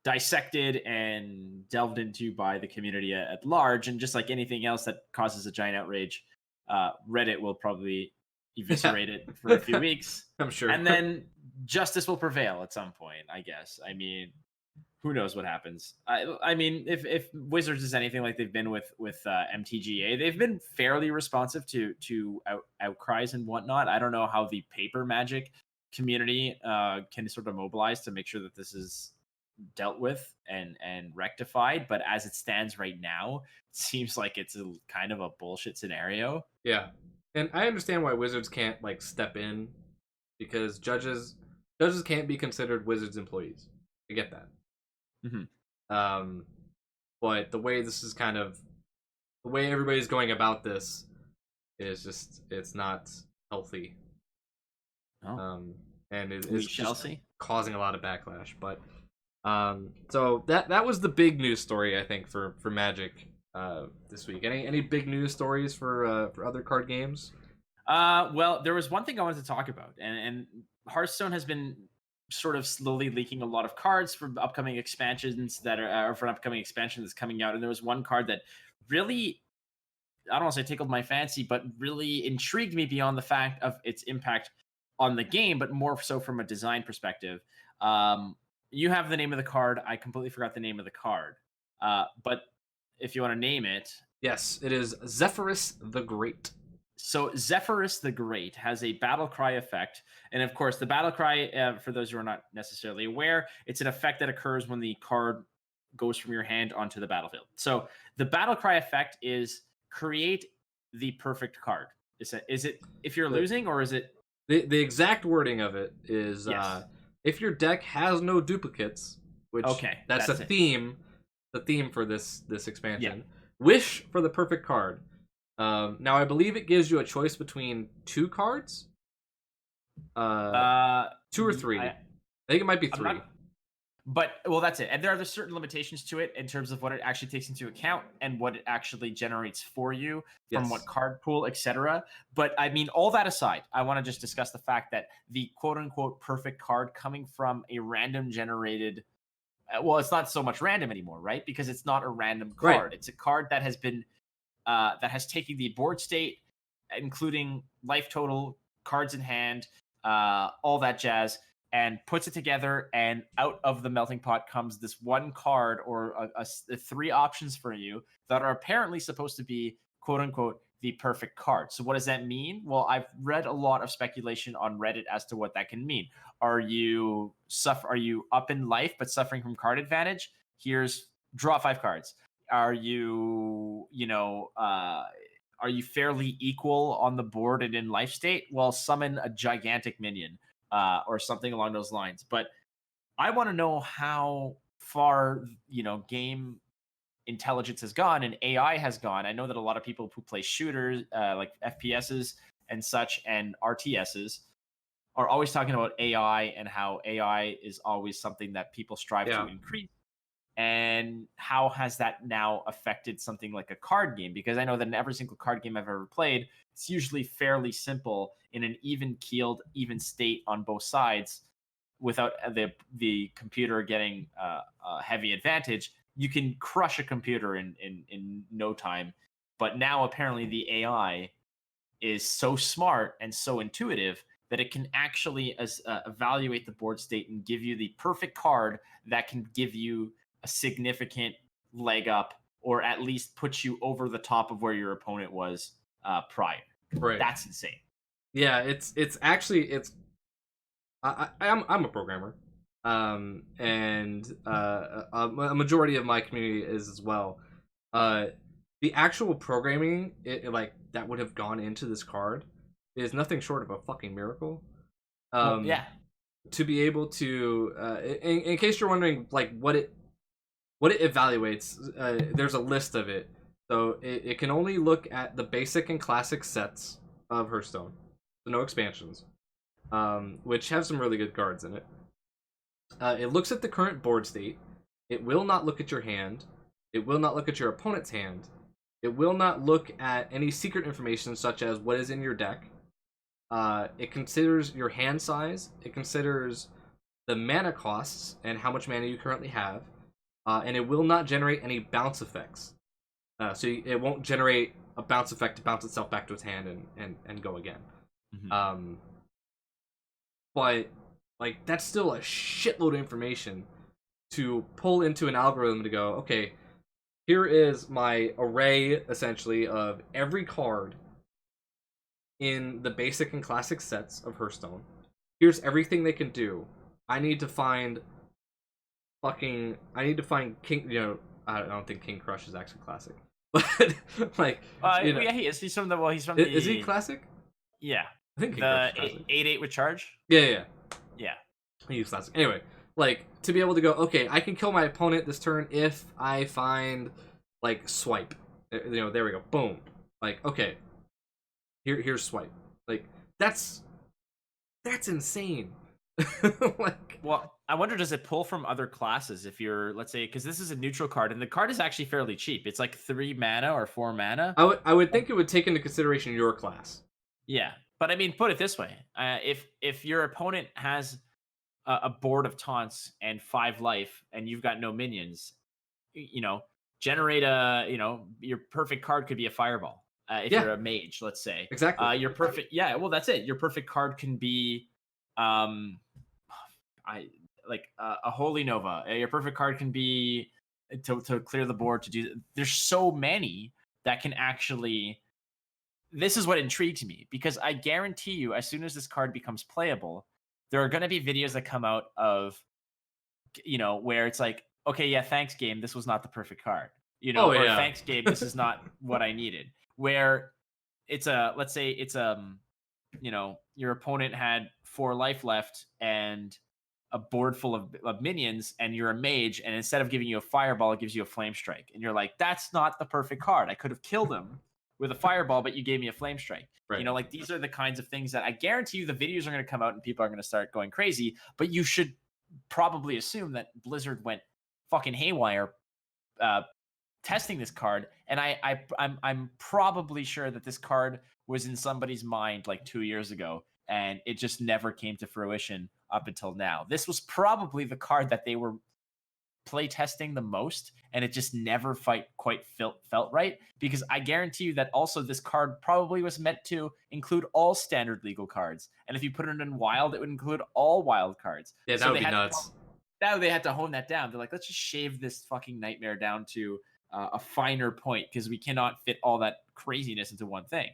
dissected and delved into by the community at large. And just like anything else that causes a giant outrage, Reddit will probably eviscerate it for a few weeks. I'm sure. And then justice will prevail at some point, I guess. I mean, who knows what happens? I mean, if Wizards is anything like they've been with MTGA, they've been fairly responsive to outcries and whatnot. I don't know how the paper Magic community can sort of mobilize to make sure that this is dealt with and rectified, but as it stands right now, it seems like it's a kind of a bullshit scenario. Yeah, and I understand why Wizards can't, like, step in, because judges can't be considered Wizards employees. I get that. Mm-hmm. But the way this is kind of, the way everybody's going about this is just, it's not healthy. And it's just causing a lot of backlash. But so that was the big news story, I think, for Magic this week. Any big news stories for other card games? Well, there was one thing I wanted to talk about, and Hearthstone has been sort of slowly leaking a lot of cards for upcoming expansions that are, or for an upcoming expansion that's coming out. And there was one card that really, I don't want to say tickled my fancy, but really intrigued me beyond the fact of its impact on the game, but more so from a design perspective. You have the name of the card. I completely forgot the name of the card. But if you want to name it. Yes, it is Zephyrus the Great. So Zephyrus the Great has a battle cry effect. And of course, the battle cry, for those who are not necessarily aware, it's an effect that occurs when the card goes from your hand onto the battlefield. So the battle cry effect is create the perfect card. Is it if you're losing, or is it? The exact wording of it is, if your deck has no duplicates, which that's a theme, the theme for this expansion. Wish for the perfect card. Now I believe it gives you a choice between 2 cards, 2 or 3. I think it might be 3. But well, that's it. And there are certain limitations to it in terms of what it actually takes into account and what it actually generates for you from what Yes. card pool, etc. But I mean, all that aside, I want to just discuss the fact that the quote unquote perfect card coming from a random generated, well, it's not so much random anymore, right? Because it's not a random Right. card. It's a card that has been that has taken the board state, including life total, cards in hand, all that jazz, and puts it together. And out of the melting pot comes this one card or three options for you that are apparently supposed to be quote unquote the perfect card. So what does that mean? Well, I've read a lot of speculation on Reddit as to what that can mean. Are you up in life but suffering from card advantage? Here's draw 5 cards. Are you, are you fairly equal on the board and in life state? Well, summon a gigantic minion or something along those lines. But I want to know how far, game intelligence has gone and AI has gone. I know that a lot of people who play shooters, like FPSs and such, and RTSs are always talking about AI and how AI is always something that people strive to Yeah. increase. And how has that now affected something like a card game? Because I know that in every single card game I've ever played, it's usually fairly simple in an even keeled, even state on both sides, without the computer getting a heavy advantage. You can crush a computer in no time. But now apparently the AI is so smart and so intuitive that it can actually evaluate the board state and give you the perfect card that can give you a significant leg up, or at least put you over the top of where your opponent was prior. Right. That's insane. Yeah, it's actually I'm a programmer, and a majority of my community is as well. The actual programming, like that would have gone into this card, is nothing short of a fucking miracle. Well, yeah. To be able to, in case you're wondering, like what it evaluates, there's a list of it. So it can only look at the basic and classic sets of Hearthstone, so no expansions, which have some really good cards in it. It looks at the current board state. It will not look at your hand. It will not look at your opponent's hand. It will not look at any secret information such as what is in your deck. It considers your hand size. It considers the mana costs and how much mana you currently have. And it will not generate any bounce effects. So it won't generate a bounce effect to bounce itself back to its hand and go again. Mm-hmm. But like that's still a shitload of information to pull into an algorithm to go, okay, here is my array essentially of every card in the basic and classic sets of Hearthstone. Here's everything they can do. I need to find King. I don't think King Crush is actually classic, but like, yeah, he is. He's from the. Well, he's from the. Is he classic? Yeah, I think King the Crush is classic. 8/8 with charge. Yeah. He's classic. Anyway, like to be able to go, okay, I can kill my opponent this turn if I find like swipe. There we go. Boom. Like, okay, here's swipe. Like that's insane. Like, well, I wonder, does it pull from other classes if you're, let's say, because this is a neutral card and the card is actually fairly cheap. It's like 3 mana or 4 mana. I would think it would take into consideration your class. Yeah, but I mean, put it this way: if your opponent has a board of taunts and 5 life, and you've got no minions, generate your perfect card could be a fireball. If you're a mage, let's say, exactly. Your perfect, well, that's it. Your perfect card can be, a Holy Nova. Your perfect card can be to clear the board to do. There's so many that can actually. This is what intrigues me, because I guarantee you, as soon as this card becomes playable, there are going to be videos that come out of, where it's like, okay, yeah, thanks game, this was not the perfect card, or thanks game, this is not what I needed. Where it's let's say it's your opponent had 4 life left and a board full of minions, and you're a mage, and instead of giving you a fireball, it gives you a flame strike, and you're like, that's not the perfect card. I could have killed him with a fireball, but you gave me a flame strike. Right. Like these are the kinds of things that I guarantee you the videos are going to come out and people are going to start going crazy, but you should probably assume that Blizzard went fucking haywire uh, testing this card, and I'm probably sure that this card was in somebody's mind like 2 years ago, and it just never came to fruition up until now. This was probably the card that they were play testing the most, and it just never quite felt right, because I guarantee you that also this card probably was meant to include all standard legal cards, and if you put it in wild, it would include all wild cards. Yeah, that would be nuts. Now they had to hone that down. They're like, let's just shave this fucking nightmare down to a finer point, because we cannot fit all that craziness into one thing.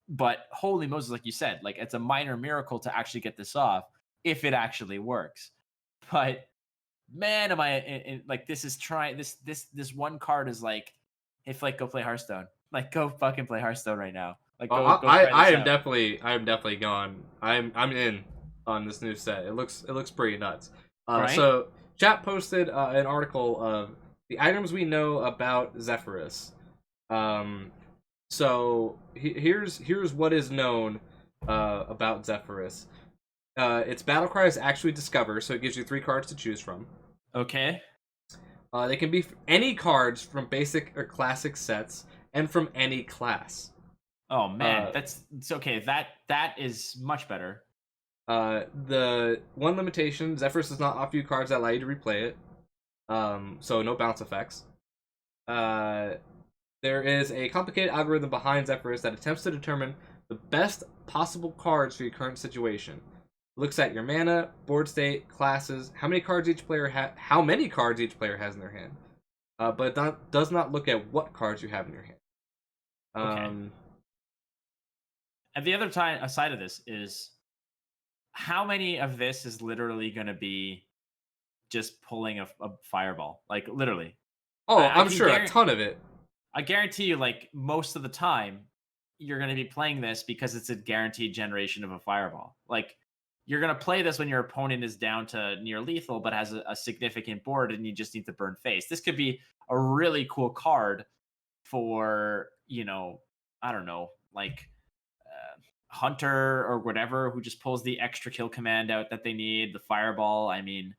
But holy Moses, like you said, like it's a minor miracle to actually get this off if it actually works. But man, am I like this is trying this one card is like, hey Flake, go play Hearthstone. Like go fucking play Hearthstone right now. Like go I am definitely gone. I'm in on this new set. It looks pretty nuts. Right? So chat posted an article of the items we know about Zephyrus. So here's what is known about Zephyrus. Its battle cry is actually Discover, so it gives you 3 cards to choose from. Okay. They can be any cards from basic or classic sets and from any class. Oh man, it's okay. That is much better. The one limitation: Zephyrus does not offer you cards that allow you to replay it. So no bounce effects. There is a complicated algorithm behind Zephyrus that attempts to determine the best possible cards for your current situation. Looks at your mana, board state, classes, how many cards each player has in their hand, but does not look at what cards you have in your hand. Okay. And the other side of this is how many of this is literally going to be just pulling a fireball, like literally. Oh, I'm sure a ton of it. I guarantee you, like most of the time, you're going to be playing this because it's a guaranteed generation of a fireball. Like. You're going to play this when your opponent is down to near lethal, but has a significant board and you just need to burn face. This could be a really cool card for, I don't know, like Hunter or whatever, who just pulls the extra kill command out that they need, the fireball. I mean,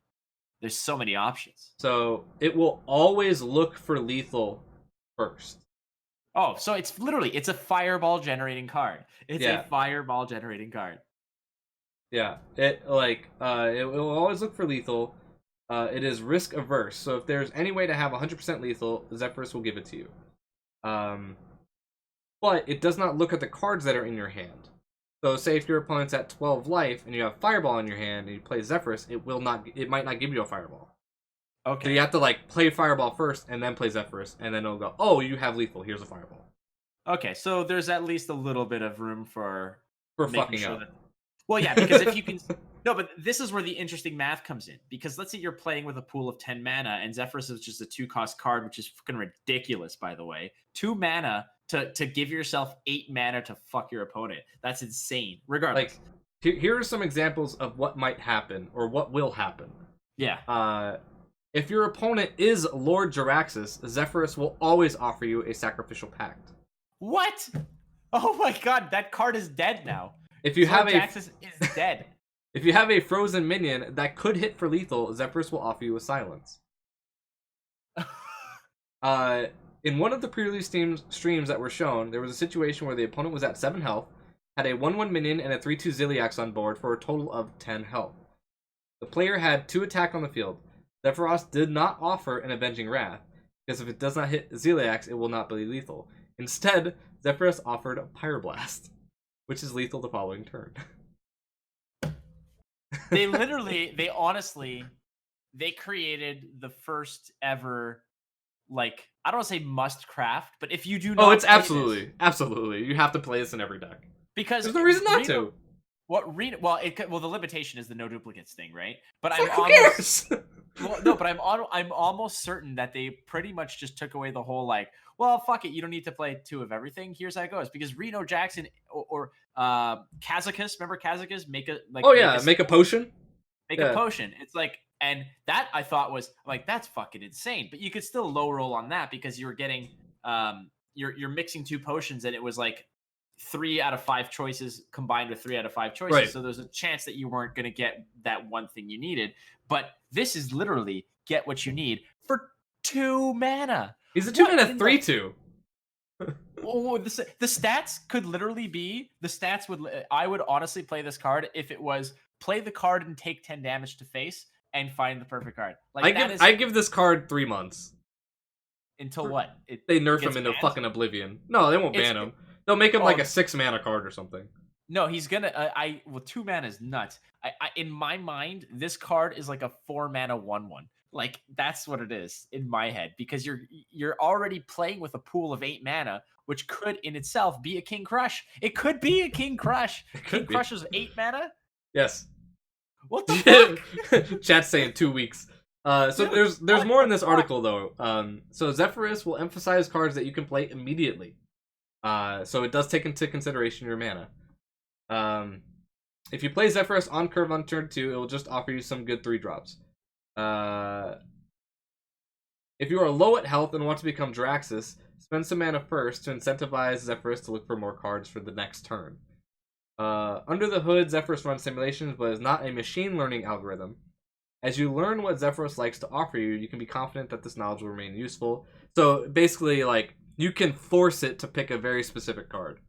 there's so many options. So it will always look for lethal first. Oh, so it's a fireball generating card. It's a fireball generating card. Yeah, it will always look for lethal. It is risk averse, so if there's any way to have 100% lethal, Zephyrus will give it to you. But it does not look at the cards that are in your hand. So say if your opponent's at 12 life and you have Fireball in your hand and you play Zephyrus, it might not give you a Fireball. Okay. So you have to play Fireball first and then play Zephyrus, and then it'll go, oh, you have lethal, here's a Fireball. Okay, so there's at least a little bit of room for fucking up. Well, yeah, because if you can... No, but this is where the interesting math comes in. Because let's say you're playing with a pool of 10 mana, and Zephyrus is just a 2-cost card, which is fucking ridiculous, by the way. 2 mana to give yourself 8 mana to fuck your opponent. That's insane. Regardless. Here are some examples of what might happen, or what will happen. Yeah. If your opponent is Lord Jaraxxus, Zephyrus will always offer you a Sacrificial Pact. What? Oh my god, that card is dead now. If you have Jaraxxus is dead. If you have a frozen minion that could hit for lethal, Zephyrus will offer you a silence. In one of the pre-release streams that were shown, there was a situation where the opponent was at 7 health, had a 1/1 minion and a 3/2 Ziliax on board for a total of 10 health. The player had 2 attack on the field. Zephyrus did not offer an Avenging Wrath, because if it does not hit Ziliax, it will not be lethal. Instead, Zephyrus offered a Pyroblast, which is lethal the following turn. They honestly created the first ever, I don't want to say must craft, but if you do not... Oh, it's absolutely. You have to play this in every deck. Because there's no reason not to. The limitation is the no duplicates thing, right? But who cares? Well, no, but I'm almost certain that they pretty much just took away the whole well, fuck it, you don't need to play 2 of everything. Here's how it goes. Because Reno Jackson or Kazakus, remember Kazakus? Make a potion. Make a potion. It's and that I thought was that's fucking insane. But you could still low roll on that because you were getting you're mixing 2 potions, and it was 3 out of 5 choices combined with 3 out of 5 choices. Right. So there's a chance that you weren't going to get that one thing you needed. But this is literally get what you need for 2 mana. He's a 2 mana 3/2. Oh, the stats could literally be the stats would. I would honestly play this card if it was play the card and take 10 damage to face and find the perfect card. Like I give this card 3 months. Until what? They nerf him into fucking oblivion. No, they won't ban him. They'll make him like a 6 mana card or something. No, he's gonna. Well, 2 mana is nuts. In my mind, this card is like a 4 mana 1/1. Like that's what it is in my head because you're already playing with a pool of 8 mana, which could in itself be a King Crush. It could be a King Crush. King Crush is 8 mana. Yes. What the fuck? Chat's saying 2 weeks. So there's more in this article though. So Zephyrus will emphasize cards that you can play immediately. So it does take into consideration your mana. If you play Zephyrus on curve on turn 2, it will just offer you some good 3-drops. If you are low at health and want to become Draxus, spend some mana first to incentivize Zephyrus to look for more cards for the next turn. Under the hood, Zephyrus runs simulations, but is not a machine learning algorithm. As you learn what Zephyrus likes to offer you, you can be confident that this knowledge will remain useful. So basically, like, you can force it to pick a very specific card.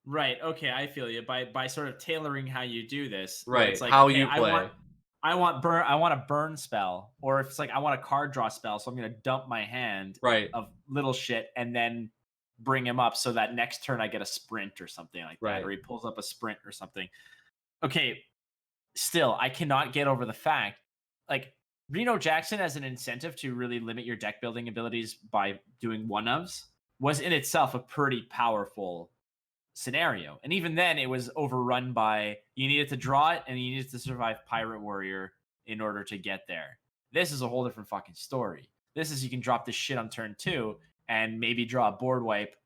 Right. Okay, I feel you. By sort of tailoring how you do this. Right. It's like, how you play. I want a burn spell, or if it's like I want a card draw spell, so I'm gonna dump my hand of little shit and then bring him up so that next turn I get a sprint or something like that, or he pulls up a sprint or something. Okay. Still, I cannot get over the fact. Like, Reno Jackson as an incentive to really limit your deck building abilities by doing one-ofs was in itself a pretty powerful scenario. And even then, it was overrun by you needed to draw it and you needed to survive Pirate Warrior in order to get there. This is a whole different fucking story. This is you can drop this shit on turn 2 and maybe draw a board wipe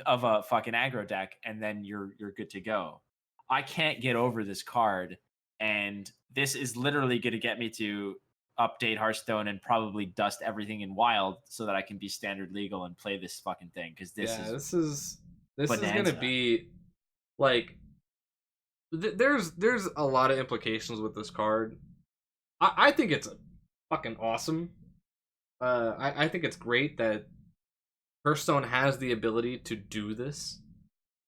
of a fucking aggro deck, and then you're good to go. I can't get over this card. And this is literally going to get me to update Hearthstone and probably dust everything in Wild so that I can be standard legal and play this fucking thing. Because this is going to be like there's a lot of implications with this card. I think it's fucking awesome. I think it's great that Hearthstone has the ability to do this.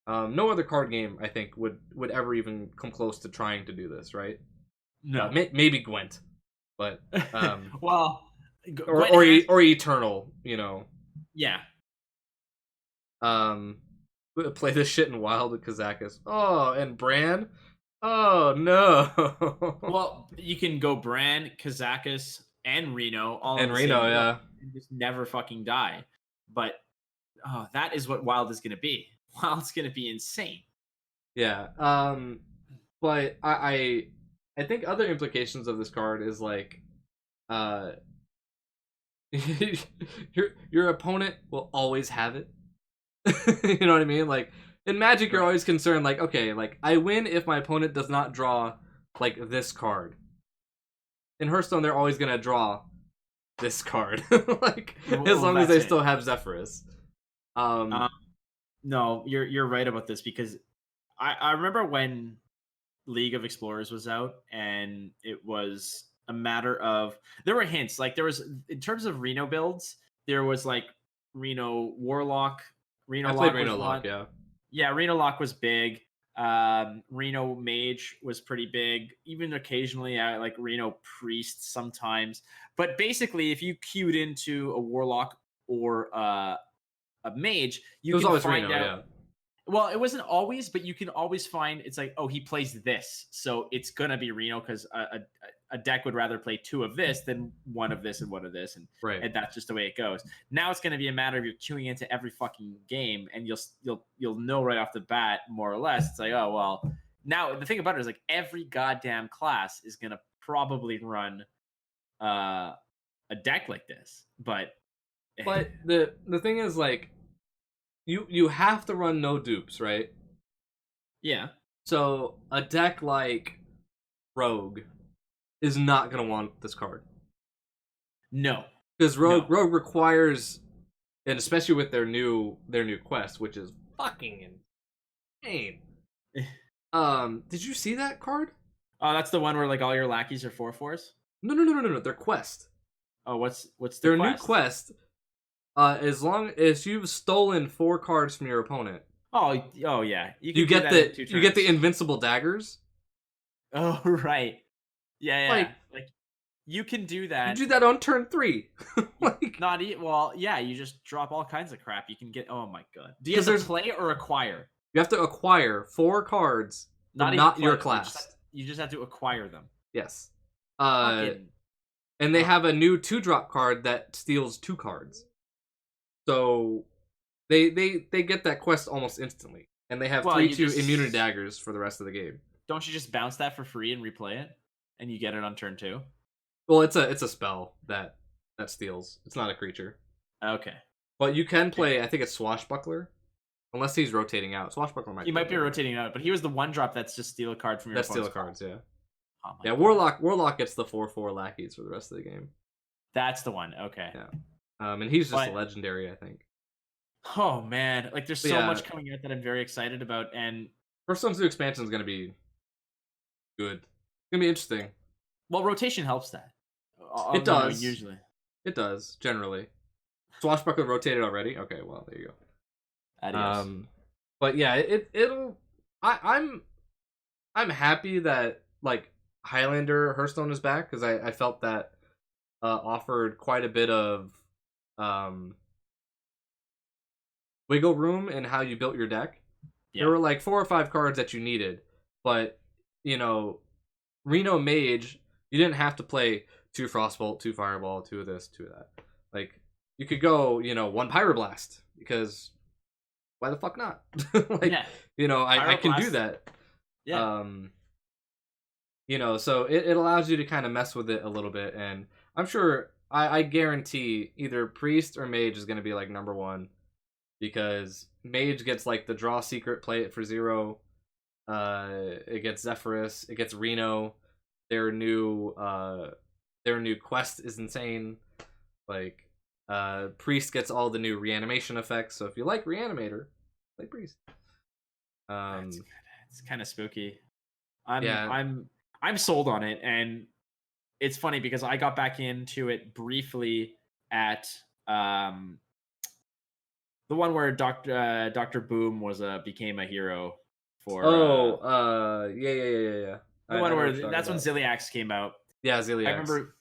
No other card game, I think, would ever even come close to trying to do this, right? No, maybe Gwent, but well, or Eternal, you know. Yeah. Play this shit in Wild with Kazakus. Oh, and Bran. Oh no. Well, you can go Bran, Kazakus, and Reno all in the Reno, yeah, and just never fucking die. But that is what Wild is going to be. Wild's gonna be insane. Yeah. But I think other implications of this card is like your opponent will always have it. You know what I mean? Like in Magic you're always concerned like, okay, like I win if my opponent does not draw like this card. In Hearthstone they're always gonna draw this card. Like as long as they still have Zephyrus. No, you're right about this because I remember when League of Explorers was out and it was a matter of there were hints like there was in terms of Reno builds there was like Reno Warlock, Reno Lock, Reno Lock, yeah, Reno Lock was big. Reno Mage was pretty big. Even occasionally, like Reno Priest sometimes. But basically, if you queued into a Warlock or a Mage, you can find Reno, out. Yeah. Well, it wasn't always, but you can always find it's like, oh, he plays this, so it's gonna be Reno because a deck would rather play 2 of this than 1 of this and 1 of this, and that's just the way it goes. Now it's gonna be a matter of you're queuing into every fucking game, and you'll know right off the bat more or less. It's like, oh well. Now the thing about it is like every goddamn class is gonna probably run a deck like this, but the thing is like. You have to run no dupes, right? Yeah. So a deck like Rogue is not gonna want this card. No, because Rogue requires, and especially with their new quest, which is fucking insane. Did you see that card? Oh, that's the one where like all your lackeys are 4/4s. No. They're quest. Oh, what's the Their quest? new quest. As long as you've stolen 4 cards from your opponent. Oh yeah. You get the invincible daggers. Oh right. Yeah. Like you can do that. You do that on turn 3. Well, yeah, you just drop all kinds of crap. You can get oh my god. Do you have to play or acquire? You have to acquire 4 cards not your class. You just have to acquire them. Yes. And they have a new 2-drop card that steals 2 cards. So they get that quest almost instantly. And they have 3/2 immunity daggers for the rest of the game. Don't you just bounce that for free and replay it? And you get it on turn 2? Well, it's a spell that steals. It's not a creature. Okay. But you can play, I think it's Swashbuckler. Unless he's rotating out. Swashbuckler might be rotating out, but he was the 1-drop that's just steal a card from your opponent's steal cards, yeah. Oh yeah, God. Warlock gets the 4/4 lackeys for the rest of the game. That's the one, okay. Yeah. And he's just a legendary, I think. Oh man, like there's so much coming out that I'm very excited about, and First One's new expansion is gonna be good. It's gonna be interesting. Well, rotation helps that. It does. Usually. It does, generally. Swashbuckler rotated already? Okay, well, there you go. Adios. But yeah, it'll. I'm happy that like Highlander Hearthstone is back because I felt that offered quite a bit of wiggle room in how you built your deck. Yeah. There were like 4 or 5 cards that you needed, but Reno Mage, you didn't have to play 2 Frostbolt, 2 Fireball, 2 of this, 2 of that. Like you could go, 1 Pyroblast because why the fuck not? I can do that. Yeah. So it allows you to kind of mess with it a little bit, and I'm sure I guarantee either Priest or Mage is going to be like number 1 because Mage gets like the draw secret, play it for 0. It gets Zephyrus, it gets Reno. Their new quest is insane. Like Priest gets all the new reanimation effects, so if you like Reanimator, play Priest. It's kind of spooky. I'm sold on it, and it's funny because I got back into it briefly at the one where Dr. Boom became a hero for. Yeah. The one where that's when Ziliax came out. Yeah, Ziliax. I remember,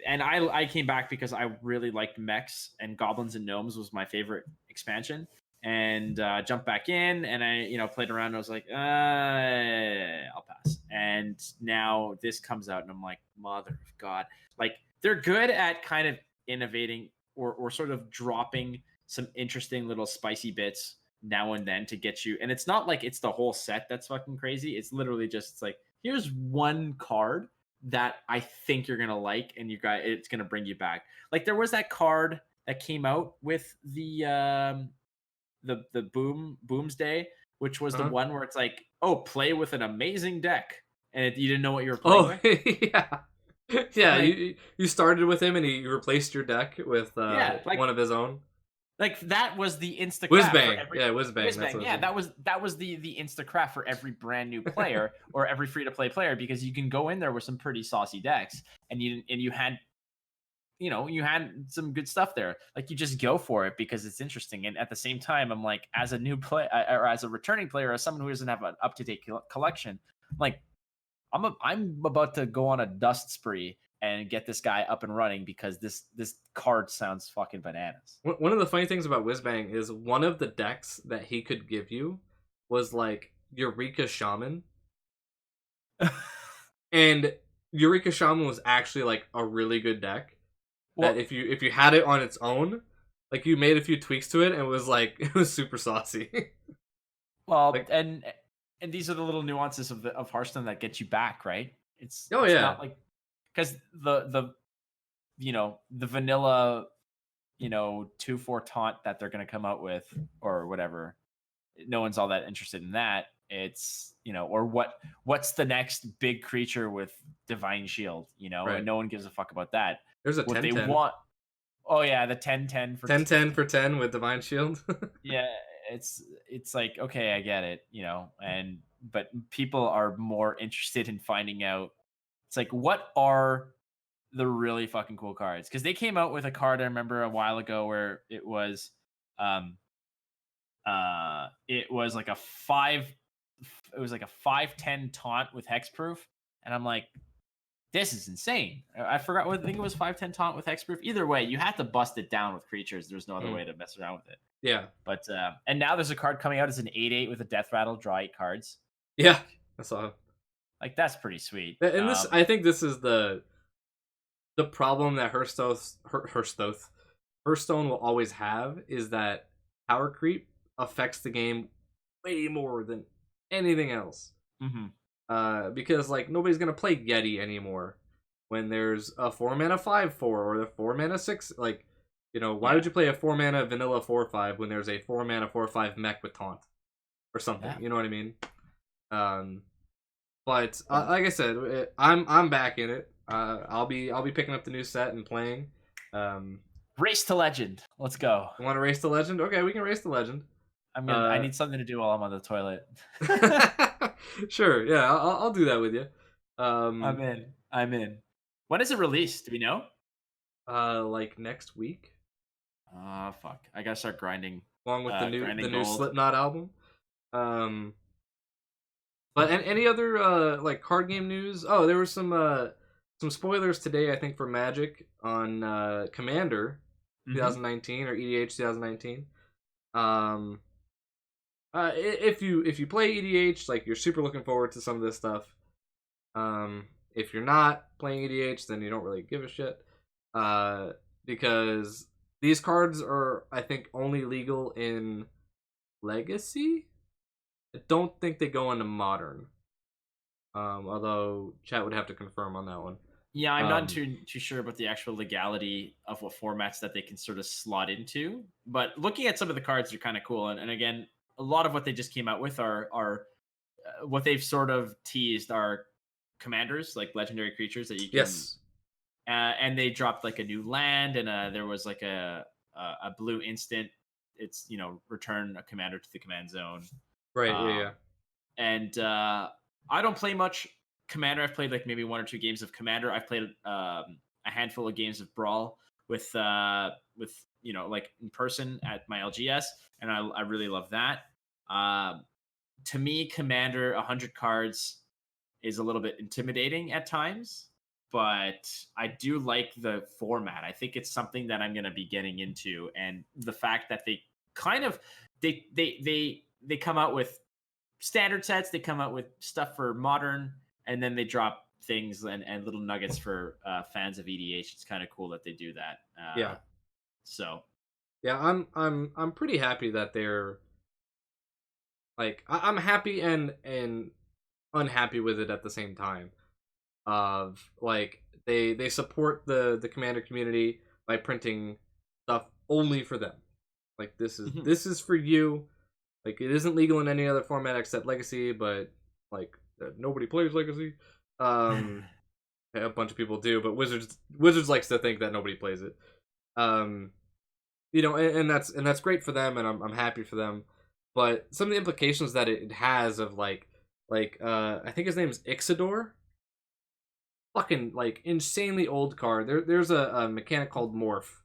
and I came back because I really liked mechs, and Goblins and Gnomes was my favorite expansion. And jumped back in, and I played around, and I was like, I'll pass. And now this comes out, and I'm like, mother of God. Like, they're good at kind of innovating or sort of dropping some interesting little spicy bits now and then to get you. And it's not like it's the whole set that's fucking crazy. It's literally just, it's like, here's one card that I think you're gonna like, and it's gonna bring you back. Like, there was that card that came out with the Boomsday, which was the one where it's like, play with an amazing deck, and you didn't know what you were playing with. Yeah. You started with him, and you replaced your deck with one of his own. Like, that was the insta Whizbang. Whizbang. Yeah, that was the insta craft for every brand new player or every free to play player, because you can go in there with some pretty saucy decks, and you had some good stuff there. Like, you just go for it because it's interesting. And at the same time, I'm like, as a new player or as a returning player, as someone who doesn't have an up-to-date collection, like, I'm about to go on a dust spree and get this guy up and running because this card sounds fucking bananas. One of the funny things about Whizbang is one of the decks that he could give you was like Eureka Shaman. And Eureka Shaman was actually like a really good deck. Well, that if you had it on its own, like, you made a few tweaks to it, and it was super saucy. Well, like, and these are the little nuances of Hearthstone that get you back, right? It's not like, because the vanilla 2/4 taunt that they're gonna come out with or whatever, no one's all that interested in that. It's or what's the next big creature with Divine Shield, right. And no one gives a fuck about that. There's a 10/10. They want. Oh yeah, the 10/10 for 10/10 for 10 with Divine Shield. Yeah, it's like, okay, I get it, you know, and but people are more interested in finding out. It's like, what are the really fucking cool cards? Because they came out with a card I remember a while ago where um it was like a five it was like a 5/10 taunt with hexproof, and I'm like, this is insane. I forgot what I think it was 5/10 taunt with hexproof. Either way, you had to bust it down with creatures. There's no other Mm. way to mess around with it. Yeah. But and now there's a card coming out as an 8/8 with a death rattle, draw 8 cards. Yeah. I saw. Like that's pretty sweet. And this, I think, this is the problem that Hearthstone will always have, is that power creep affects the game way more than anything else. Because like nobody's gonna play Yeti anymore when there's a 4-mana 5/4 or the 4-mana 6. Like, you know, why would you play a 4-mana vanilla 4/5 when there's a 4-mana 4/5 mech with taunt or something? Yeah. You know what I mean? But like I said, I'm back in it. I'll be picking up the new set and playing. Race to Legend. Let's go. You want to race to Legend? Okay, we can race to Legend. I need something to do while I'm on the toilet. Sure, yeah, I'll do that with you. I'm in. When is it released? Do we know? Like next week. Fuck. I gotta start grinding. Along with the new gold. Slipknot album. But any other like card game news? Oh, there was some spoilers today, I think, for Magic on Commander 2019 or EDH 2019. If you play EDH, like, you're super looking forward to some of this stuff. If you're not playing EDH, then you don't really give a shit. Because these cards are, I think, only legal in Legacy. I don't think they go into Modern. Although chat would have to confirm on that one. Yeah, I'm not too sure about the actual legality of what formats that they can sort of slot into. But looking at some of the cards are kind of cool. And again, a lot of what they just came out with are what they've sort of teased are commanders, like legendary creatures that you can. Yes. And they dropped like a new land, and there was like a blue instant. It's, you know, return a commander to the command zone. Right. Yeah. And I don't play much Commander. I've played like maybe 1 or 2 games of Commander. I've played a handful of games of Brawl with you know, like in person at my LGS, and I really love that. To me, Commander 100 cards is a little bit intimidating at times, but I do like the format. I think it's something that I'm going to be getting into, and the fact that they kind of they come out with standard sets, they come out with stuff for Modern, and then they drop things and little nuggets for fans of EDH. It's kind of cool that they do that. Yeah. So. Yeah, I'm pretty happy that they're like, I'm happy and unhappy with it at the same time. Of like, they support the Commander community by printing stuff only for them. Like, this is for you. Like, it isn't legal in any other format except Legacy, but like, nobody plays Legacy. A bunch of people do, but Wizards likes to think that nobody plays it. You know, and that's great for them, and I'm happy for them. But some of the implications that it has of like I think his name is Ixidor. Fucking like insanely old card. There's a mechanic called Morph,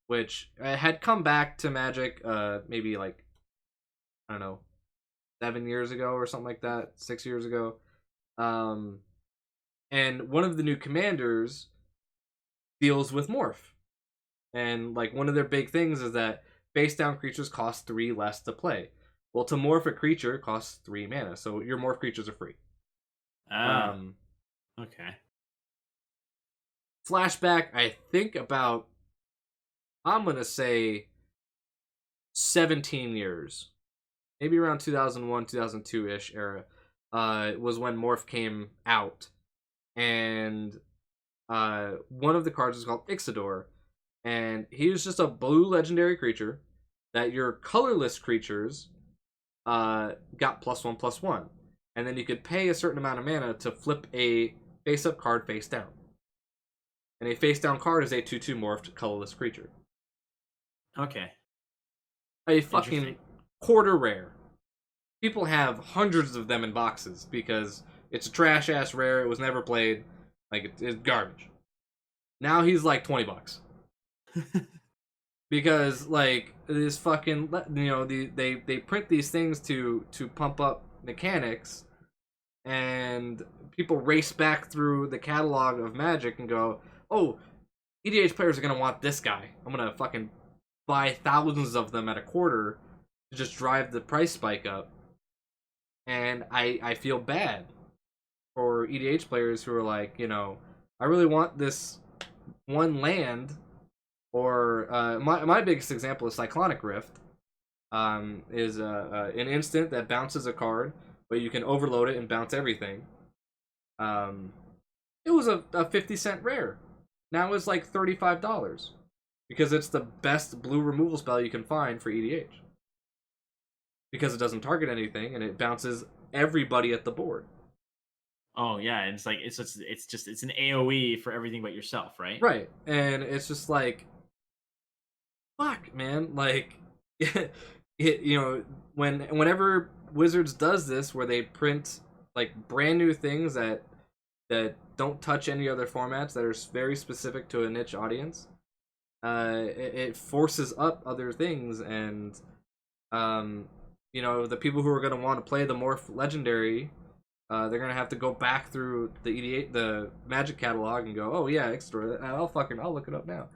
which had come back to Magic maybe like, I don't know, 7 years ago or something like that, 6 years ago. And one of the new commanders deals with Morph. And like, one of their big things is that face down creatures cost 3 less to play. Well, to morph a creature costs 3 mana, so your morph creatures are free. Okay. Flashback, I think about, I'm gonna say 17 years, maybe around 2001, 2002-ish era, was when Morph came out, and one of the cards is called Ixidor, and he was just a blue legendary creature that your colorless creatures got +1/+1, and then you could pay a certain amount of mana to flip a face-up card face down. And a face-down card is a 2/2 morphed colorless creature. Okay. a fucking quarter rare. People have hundreds of them in boxes because it's a trash ass rare. It was never played. Like it's garbage. Now he's like $20 because like this fucking they print these things to pump up mechanics, and people race back through the catalog of Magic and go, oh, EDH players are gonna want this guy. I'm gonna fucking buy thousands of them at a quarter to just drive the price spike up. And I feel bad for EDH players who are like, I really want this one land. Or my biggest example is Cyclonic Rift. Is an instant that bounces a card, but you can overload it and bounce everything. It was a 50-cent rare. Now it's like $35 because it's the best blue removal spell you can find for EDH. Because it doesn't target anything and it bounces everybody at the board. Oh yeah, and it's like it's an AoE for everything but yourself, right? Right, and it's just like, fuck, man, like, whenever Wizards does this, where they print like brand new things that don't touch any other formats, that are very specific to a niche audience, it forces up other things, and the people who are going to want to play the more legendary, they're going to have to go back through the Magic catalog and go, oh yeah, Ixodor, I'll look it up now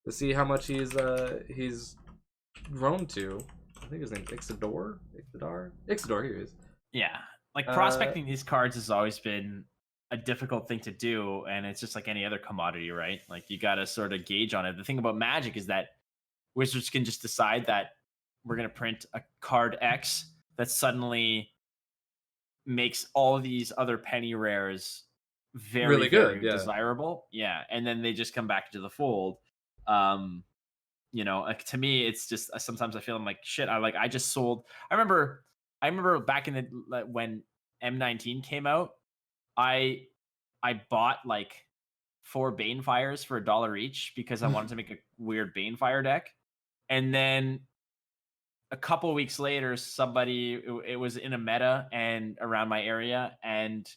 to see how much he's grown to. I think his name's Ixodor, here he is. Yeah, like prospecting these cards has always been a difficult thing to do, and it's just like any other commodity, right? Like you got to sort of gauge on it. The thing about Magic is that Wizards can just decide that we're going to print a card X that suddenly makes all these other penny rares very, really good, very desirable. Yeah. And then they just come back to the fold. Like to me, it's just sometimes I feel I'm like, shit. I just sold. I remember back in when M19 came out, I bought like 4 Banefires for $1 each because I wanted to make a weird Banefire deck. And then a couple weeks later, it was in a meta and around my area, and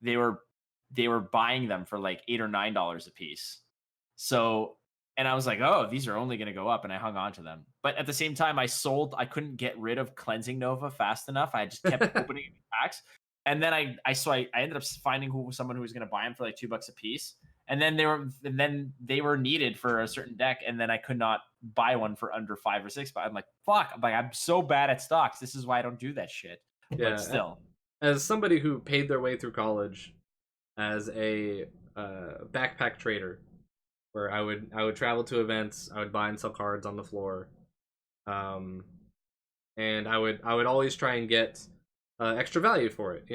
they were buying them for like $8 or $9 a piece. So, and I was like, oh, these are only going to go up, and I hung on to them. But at the same time, I couldn't get rid of Cleansing Nova fast enough. I just kept opening packs. And then I ended up finding someone who was going to buy them for like $2 a piece. And then they were needed for a certain deck, and then I could not buy one for under $5 or $6. But I'm like, fuck! I'm so bad at stocks. This is why I don't do that shit. Yeah, but still, as somebody who paid their way through college as a backpack trader, where I would travel to events, I would buy and sell cards on the floor, and I would always try and get extra value for it.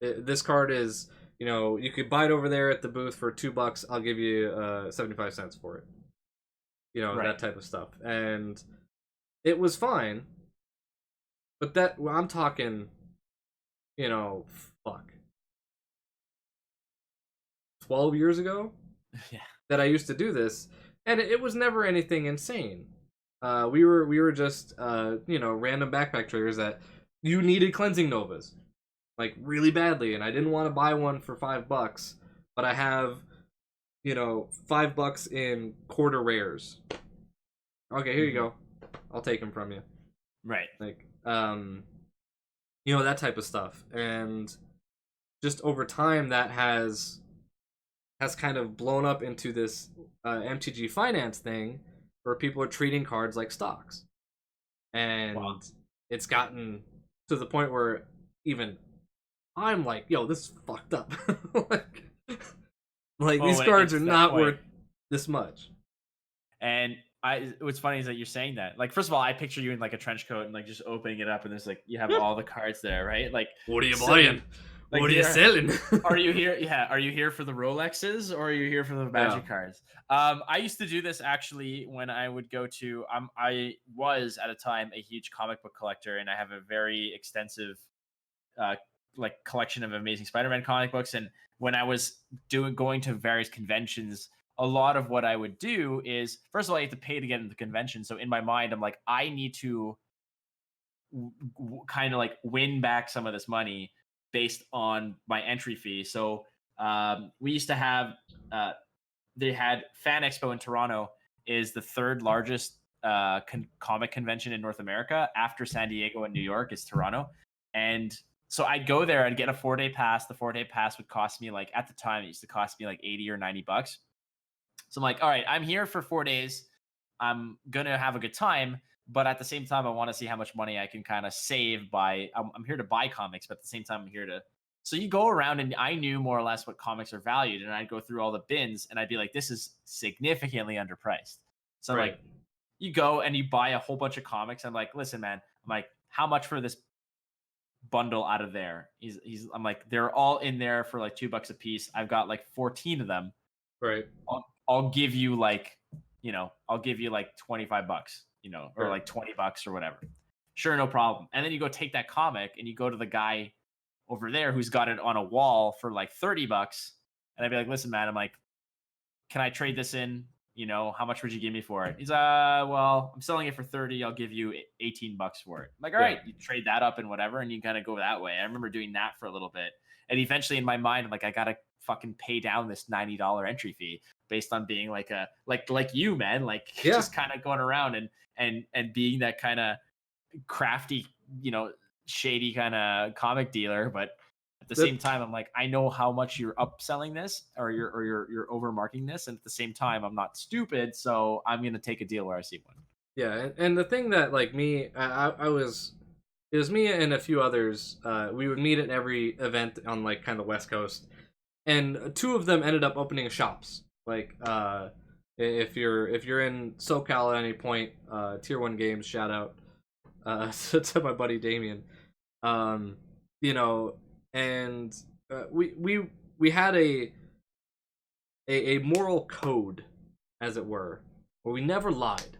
This card is. You could buy it over there at the booth for $2. I'll give you 75 cents for it. Right. That type of stuff. And it was fine. But I'm talking, 12 years ago? Yeah. That I used to do this. And it was never anything insane. We were just, random backpack traders that you needed Cleansing Novas. Like really badly, and I didn't want to buy one for $5, but I have, $5 in quarter rares. Okay, here you go. I'll take them from you. Right. Like, that type of stuff, and just over time that has kind of blown up into this MTG finance thing, where people are treating cards like stocks, and wow. It's gotten to the point where even I'm like, yo, this is fucked up. These cards are not worth this much. And what's funny is that you're saying that. Like, first of all, I picture you in like a trench coat and like just opening it up, and there's like you have all the cards there, right? Like, what are you buying? Like, what are you selling? Are you here? Yeah, are you here for the Rolexes or are you here for the Magic cards? I used to do this actually when I would go to. I was at a time a huge comic book collector, and I have a very extensive collection of Amazing Spider-Man comic books. And when I was going to various conventions, a lot of what I would do is, first of all, I have to pay to get into the convention. So in my mind, I'm like, I need to kind of like win back some of this money based on my entry fee. So we used to have, they had Fan Expo in Toronto is the third largest comic convention in North America after San Diego and New York is Toronto. And so I'd go there, I'd get a 4-day pass. The 4-day pass would cost me like, at the time, it used to cost me like 80 or 90 bucks. So I'm like, all right, I'm here for 4 days. I'm going to have a good time. But at the same time, I want to see how much money I can kind of save by, I'm here to buy comics, but at the same time, I'm here to. So you go around and I knew more or less what comics are valued. And I'd go through all the bins and I'd be like, this is significantly underpriced. So Right. like, you go and you buy a whole bunch of comics. I'm like, listen, man, I'm like, how much for this bundle out of there? I'm like, they're all in there for like $2 a piece. I've got like 14 of them. Right. I'll give you like, I'll give you like 25 bucks, or Sure. like 20 bucks or whatever. Sure, no problem. And then you go take that comic and you go to the guy over there who's got it on a wall for like 30 bucks. And I'd be like, listen, man, I'm like, can I trade this in? How much would you give me for it? He's well, I'm selling it for 30. I'll give you 18 bucks for it. I'm like, all right, you trade that up and whatever, and you kind of go that way. I remember doing that for a little bit. And eventually in my mind, I'm like, I gotta fucking pay down this $90 entry fee based on being like like you, man, like just kind of going around and being that kind of crafty, shady kind of comic dealer. But at the same time, I'm like, I know how much you're upselling this or you're overmarking this, and at the same time, I'm not stupid, so I'm gonna take a deal where I see one. Yeah, and the thing that like me, I was, it was me and a few others. We would meet at every event on like kind of the West Coast, and two of them ended up opening shops. Like, if you're in SoCal at any point, Tier 1 Games, shout out to my buddy Damien. And we had a moral code, as it were, where we never lied.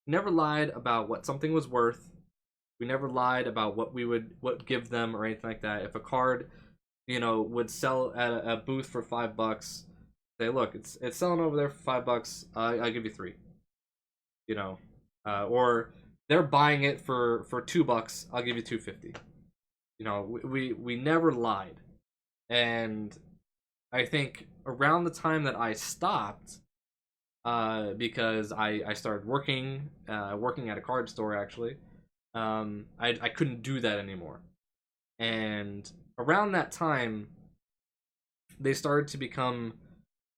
Never lied about what something was worth. We never lied about what we would give them or anything like that. If a card, would sell at a booth for $5, say, look, it's selling over there for $5. I'll give you 3. Or they're buying it for $2. I'll give you $2.50. We never lied, and I think around the time that I stopped, because I started working at a card store actually, I couldn't do that anymore, and around that time, they started to become,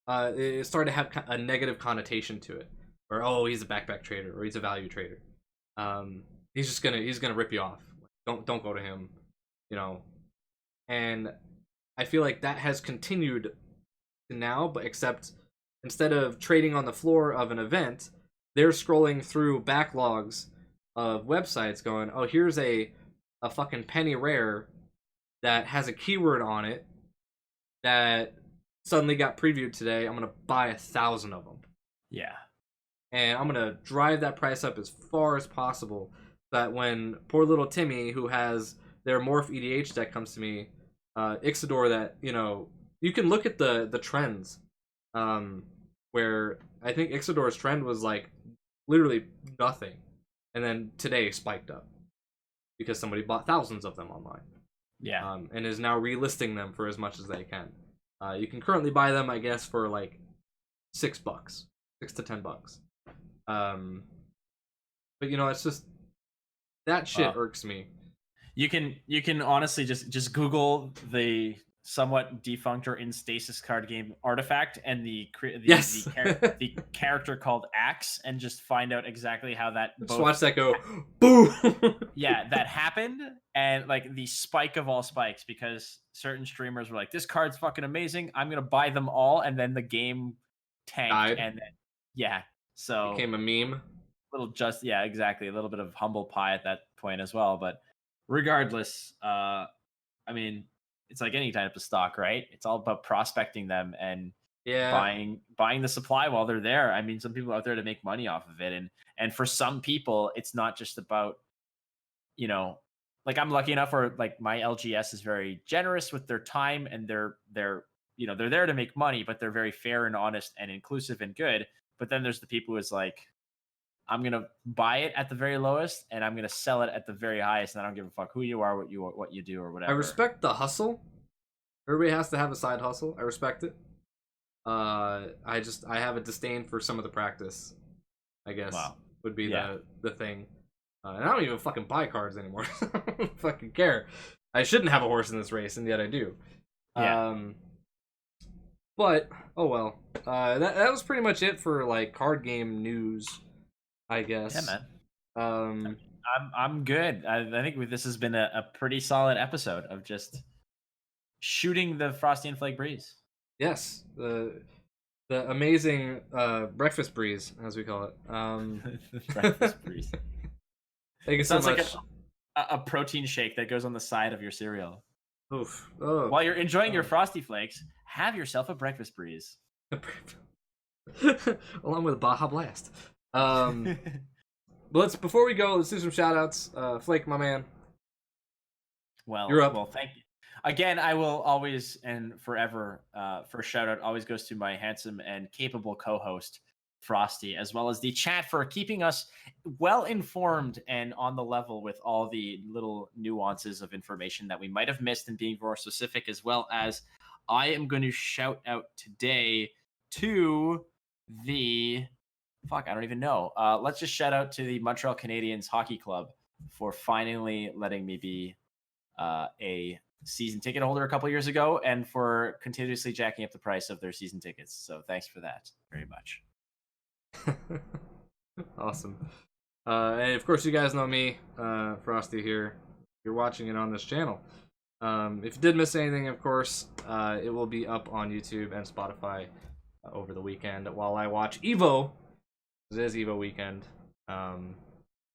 it started to have a negative connotation to it, or oh, he's a backpack trader or he's a value trader, he's gonna rip you off. Don't go to him. And I feel like that has continued to now, but except instead of trading on the floor of an event, they're scrolling through backlogs of websites going, oh, here's a fucking penny rare that has a keyword on it that suddenly got previewed today. I'm gonna buy 1,000 of them. Yeah. And I'm gonna drive that price up as far as possible, so that when poor little Timmy, who has their Morph EDH deck, comes to me, Ixidor, that, you can look at the trends, where I think Ixidor's trend was like literally nothing, and then today spiked up because somebody bought thousands of them online. Yeah. And is now relisting them for as much as they can. You can currently buy them, I guess, for like $6, $6 to $10. But it's just that shit irks me. You can honestly just Google the somewhat defunct or in stasis card game Artifact and the character called Axe, and just find out exactly how that. Just watch that go, boom. Yeah, that happened, and like the spike of all spikes, because certain streamers were like, "This card's fucking amazing. I'm gonna buy them all," and then the game tanked, died. and then so became a meme. Exactly, a little bit of humble pie at that point as well, but. Regardless, I mean, it's like any type of stock, right? It's all about prospecting them and buying the supply while they're there. I mean, some people are out there to make money off of it, and for some people, it's not just about, like I'm lucky enough where like my LGS is very generous with their time and their you know, they're there to make money, but they're very fair and honest and inclusive and good. But then there's the people who is like, I'm gonna buy it at the very lowest and I'm gonna sell it at the very highest, and I don't give a fuck who you are, what you do, or whatever. I respect the hustle. Everybody has to have a side hustle. I respect it. I have a disdain for some of the practice, I guess. Would be the thing. And I don't even fucking buy cards anymore. I don't fucking care. I shouldn't have a horse in this race, and yet I do. Yeah. But oh well. That was pretty much it for like card game news, I guess. Yeah, man. I'm good. I think this has been a pretty solid episode of just shooting the Frostie and Flake breeze. Yes, the amazing breakfast breeze, as we call it. Breakfast breeze. Thank you so much. Sounds like a protein shake that goes on the side of your cereal. Oof. Oh. While you're enjoying your Frostie Flakes, have yourself a breakfast breeze. Along with a Baja Blast. But before we go, let's do some shout outs. Flake, my man. Well, you're up. Well, thank you. Again, I will always and forever, first shout out always goes to my handsome and capable co-host, Frostie, as well as the chat for keeping us well informed and on the level with all the little nuances of information that we might have missed, and being more specific, as well as I am going to shout out today to the I don't even know. Let's just shout out to the Montreal Canadiens Hockey Club for finally letting me be a season ticket holder a couple years ago, and for continuously jacking up the price of their season tickets. So thanks for that very much. Awesome. And of course, you guys know me, Frostie here. You're watching it on this channel. If you did miss anything, of course, it will be up on YouTube and Spotify over the weekend while I watch EVO. It is EVO weekend.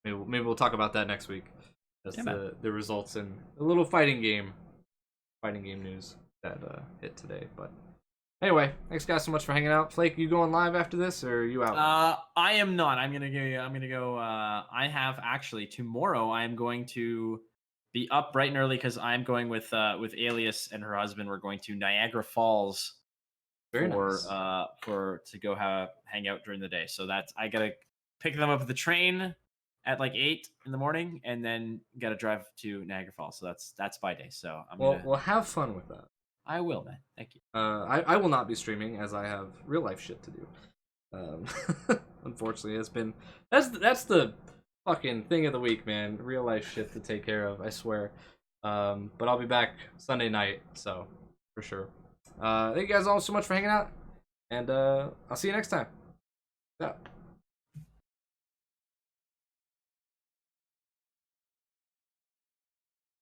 Maybe we'll talk about that next week. That's the results in a little fighting game news that hit today. But anyway, thanks guys so much for hanging out. Flake, you going live after this, or are you out? I am not. I'm gonna go. I have actually tomorrow. I am going to be up bright and early because I'm going with Alias and her husband. We're going to Niagara Falls. Very nice. To go hang out during the day. So I gotta pick them up at the train at like 8 in the morning, and then gotta drive to Niagara Falls. So that's my day. So we'll have fun with that. I will, man. Thank you. I will not be streaming as I have real life shit to do. Unfortunately, that's the fucking thing of the week, man. Real life shit to take care of. I swear. But I'll be back Sunday night, so for sure. Thank you guys all so much for hanging out, and I'll see you next time. Yeah.